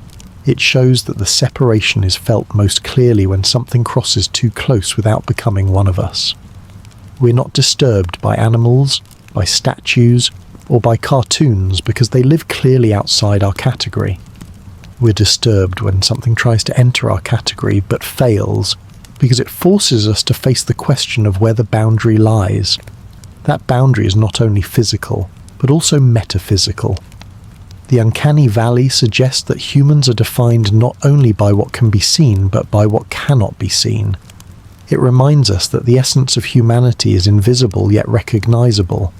Speaker 1: It shows that the separation is felt most clearly when something crosses too close without becoming one of us. We're not disturbed by animals, by statues, or by cartoons because they live clearly outside our category. We're disturbed when something tries to enter our category but fails because it forces us to face the question of where the boundary lies. That boundary is not only physical, but also metaphysical. The uncanny valley suggests that humans are defined not only by what can be seen, but by what cannot be seen. It reminds us that the essence of humanity is invisible yet recognizable.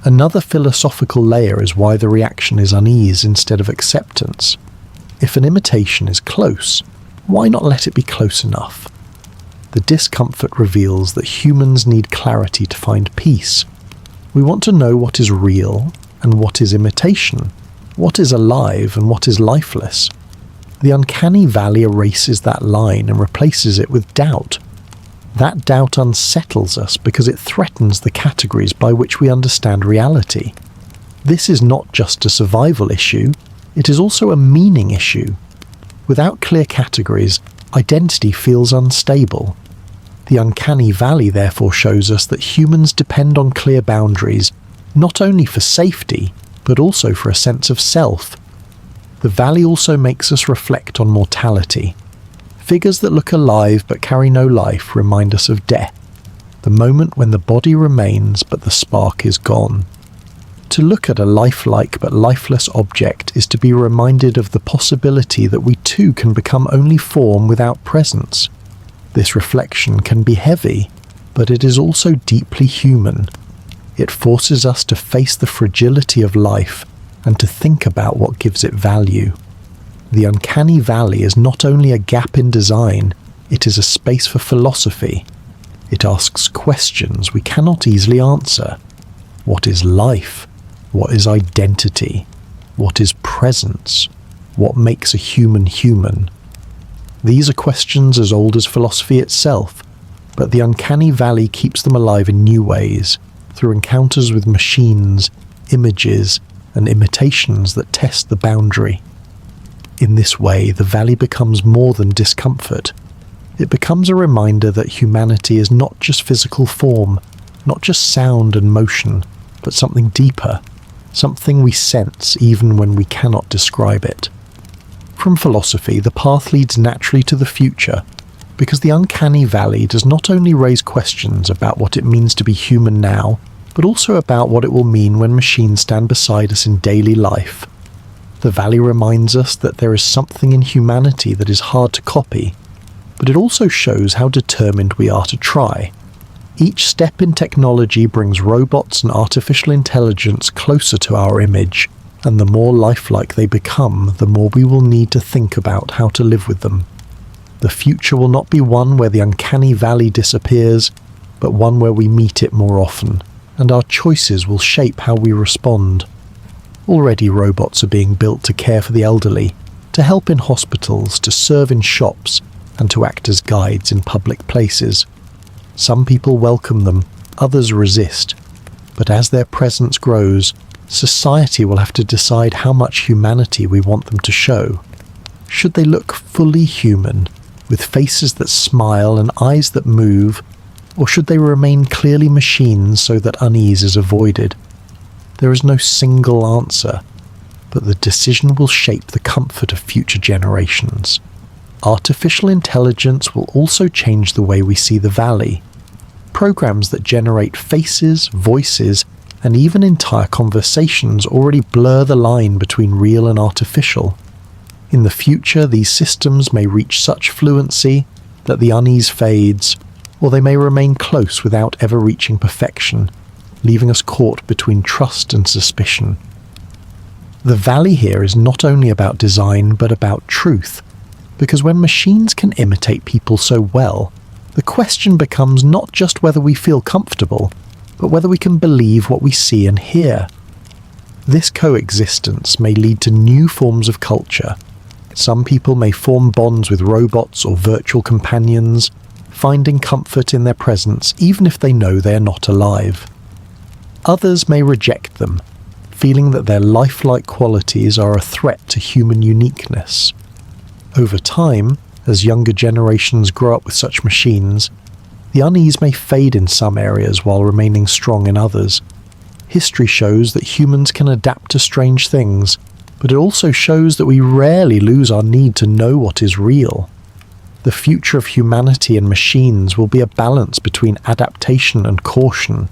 Speaker 1: Another philosophical layer is why the reaction is unease instead of acceptance. If an imitation is close, why not let it be close enough? The discomfort reveals that humans need clarity to find peace. We want to know what is real and what is imitation, what is alive and what is lifeless. The uncanny valley erases that line and replaces it with doubt. That doubt unsettles us because it threatens the categories by which we understand reality. This is not just a survival issue, it is also a meaning issue. Without clear categories, identity feels unstable. The uncanny valley therefore shows us that humans depend on clear boundaries, not only for safety, but also for a sense of self. The valley also makes us reflect on mortality. Figures that look alive but carry no life remind us of death, the moment when the body remains but the spark is gone. To look at a lifelike but lifeless object is to be reminded of the possibility that we too can become only form without presence. This reflection can be heavy, but it is also deeply human. It forces us to face the fragility of life and to think about what gives it value. The uncanny valley is not only a gap in design, it is a space for philosophy. It asks questions we cannot easily answer. What is life? What is identity? What is presence? What makes a human human? These are questions as old as philosophy itself, but the uncanny valley keeps them alive in new ways, through encounters with machines, images, and imitations that test the boundary. In this way, the valley becomes more than discomfort. It becomes a reminder that humanity is not just physical form, not just sound and motion, but something deeper, something we sense even when we cannot describe it. From philosophy, the path leads naturally to the future, because the uncanny valley does not only raise questions about what it means to be human now, but also about what it will mean when machines stand beside us in daily life. The valley reminds us that there is something in humanity that is hard to copy, but it also shows how determined we are to try. Each step in technology brings robots and artificial intelligence closer to our image, and the more lifelike they become, the more we will need to think about how to live with them. The future will not be one where the uncanny valley disappears, but one where we meet it more often, and our choices will shape how we respond. Already robots are being built to care for the elderly, to help in hospitals, to serve in shops, and to act as guides in public places. Some people welcome them, others resist, but as their presence grows, society will have to decide how much humanity we want them to show. Should they look fully human, with faces that smile and eyes that move, or should they remain clearly machines so that unease is avoided? There is no single answer, but the decision will shape the comfort of future generations. Artificial intelligence will also change the way we see the valley. Programs that generate faces, voices, and even entire conversations already blur the line between real and artificial. In the future, these systems may reach such fluency that the unease fades, or they may remain close without ever reaching perfection, leaving us caught between trust and suspicion. The valley here is not only about design, but about truth, because when machines can imitate people so well, the question becomes not just whether we feel comfortable, but whether we can believe what we see and hear. This coexistence may lead to new forms of culture. Some people may form bonds with robots or virtual companions, finding comfort in their presence even if they know they are not alive. Others may reject them, feeling that their lifelike qualities are a threat to human uniqueness. Over time, as younger generations grow up with such machines, the unease may fade in some areas while remaining strong in others. History shows that humans can adapt to strange things, but it also shows that we rarely lose our need to know what is real. The future of humanity and machines will be a balance between adaptation and caution.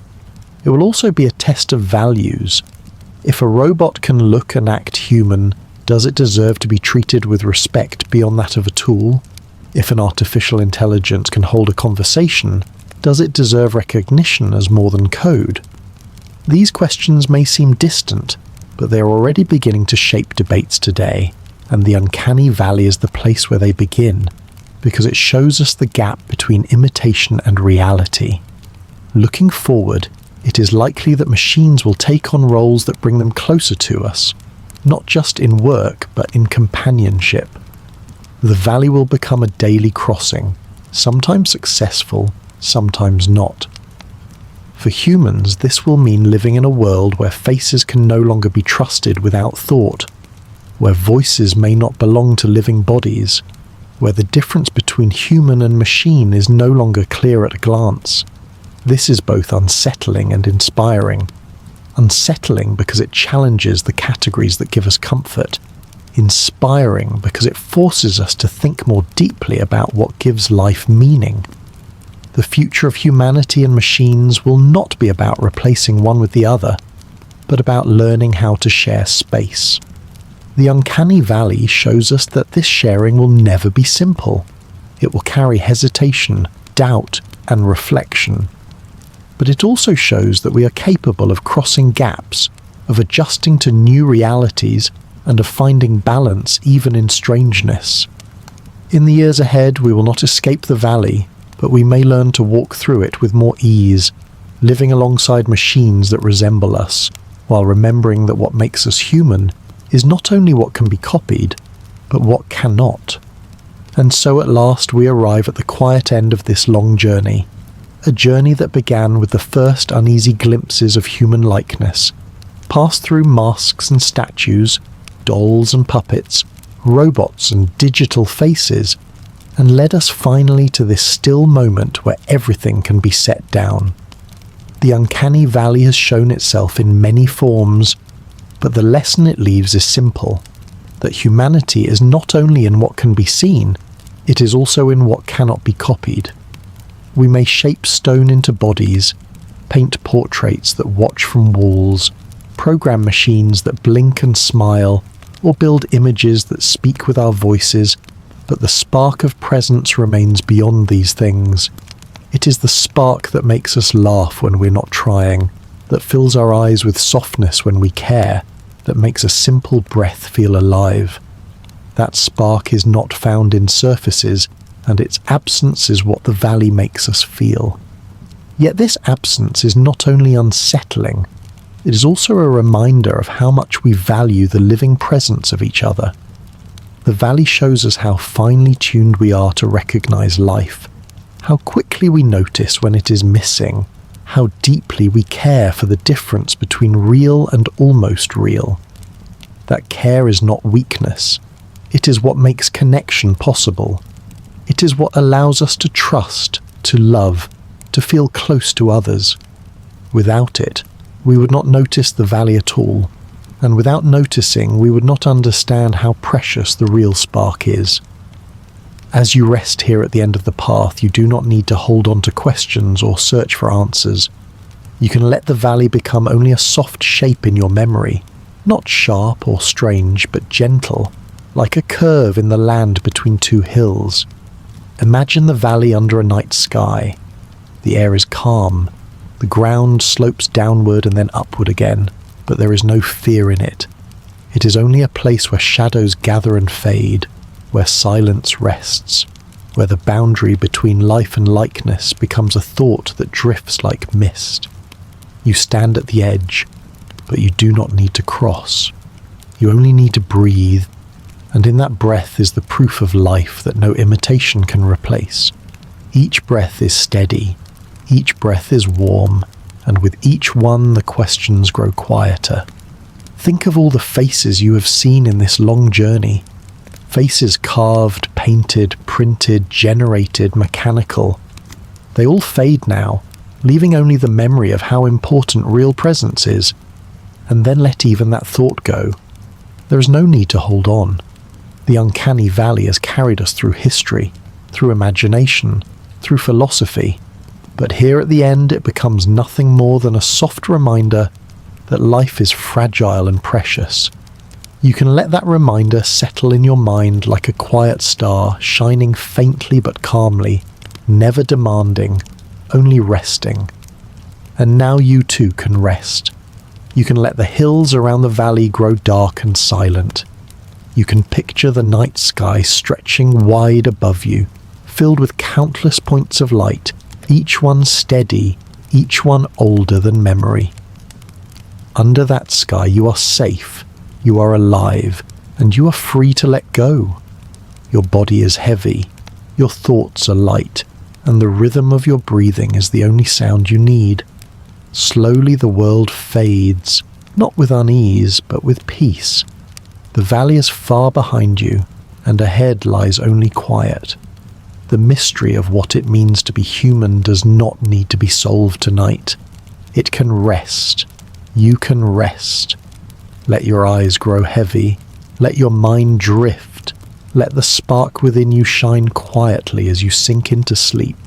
Speaker 1: It will also be a test of values. If a robot can look and act human, does it deserve to be treated with respect beyond that of a tool? If an artificial intelligence can hold a conversation, does it deserve recognition as more than code? These questions may seem distant, but they are already beginning to shape debates today, and the uncanny valley is the place where they begin, because it shows us the gap between imitation and reality. Looking forward, it is likely that machines will take on roles that bring them closer to us, not just in work, but in companionship. The valley will become a daily crossing, sometimes successful, sometimes not. For humans, this will mean living in a world where faces can no longer be trusted without thought, where voices may not belong to living bodies, where the difference between human and machine is no longer clear at a glance. This is both unsettling and inspiring. Unsettling because it challenges the categories that give us comfort. Inspiring because it forces us to think more deeply about what gives life meaning. The future of humanity and machines will not be about replacing one with the other, but about learning how to share space. The uncanny valley shows us that this sharing will never be simple. It will carry hesitation, doubt, and reflection. But it also shows that we are capable of crossing gaps, of adjusting to new realities, and of finding balance even in strangeness. In the years ahead, we will not escape the valley, but we may learn to walk through it with more ease, living alongside machines that resemble us, while remembering that what makes us human is not only what can be copied, but what cannot. And so at last we arrive at the quiet end of this long journey, a journey that began with the first uneasy glimpses of human likeness, passed through masks and statues, dolls and puppets, robots and digital faces, and led us finally to this still moment where everything can be set down. The uncanny valley has shown itself in many forms, but the lesson it leaves is simple. that humanity is not only in what can be seen, it is also in what cannot be copied. We may shape stone into bodies, paint portraits that watch from walls, program machines that blink and smile, or build images that speak with our voices, but the spark of presence remains beyond these things. It is the spark that makes us laugh when we're not trying, that fills our eyes with softness when we care, that makes a simple breath feel alive. That spark is not found in surfaces, and its absence is what the valley makes us feel. Yet this absence is not only unsettling, it is also a reminder of how much we value the living presence of each other. The valley shows us how finely tuned we are to recognize life, how quickly we notice when it is missing, how deeply we care for the difference between real and almost real. That care is not weakness. It is what makes connection possible. It is what allows us to trust, to love, to feel close to others. Without it, we would not notice the valley at all, and without noticing, we would not understand how precious the real spark is. As you rest here at the end of the path, you do not need to hold on to questions or search for answers. You can let the valley become only a soft shape in your memory, not sharp or strange, but gentle, like a curve in the land between two hills. Imagine the valley under a night sky. The air is calm. The ground slopes downward and then upward again, but there is no fear in it. It is only a place where shadows gather and fade, where silence rests, where the boundary between life and likeness becomes a thought that drifts like mist. You stand at the edge, but you do not need to cross. You only need to breathe, and in that breath is the proof of life that no imitation can replace. Each breath is steady, each breath is warm, and with each one the questions grow quieter. Think of all the faces you have seen in this long journey. Faces carved, painted, printed, generated, mechanical. They all fade now, leaving only the memory of how important real presence is. And then let even that thought go. There is no need to hold on. The uncanny valley has carried us through history, through imagination, through philosophy. But here at the end it becomes nothing more than a soft reminder that life is fragile and precious. You can let that reminder settle in your mind like a quiet star, shining faintly but calmly, never demanding, only resting. And now you too can rest. You can let the hills around the valley grow dark and silent. You can picture the night sky stretching wide above you, filled with countless points of light, each one steady, each one older than memory. Under that sky you are safe, you are alive, and you are free to let go. Your body is heavy, your thoughts are light, and the rhythm of your breathing is the only sound you need. Slowly the world fades, not with unease, but with peace. The valley is far behind you, and ahead lies only quiet. The mystery of what it means to be human does not need to be solved tonight. It can rest. You can rest. Let your eyes grow heavy. Let your mind drift. Let the spark within you shine quietly as you sink into sleep.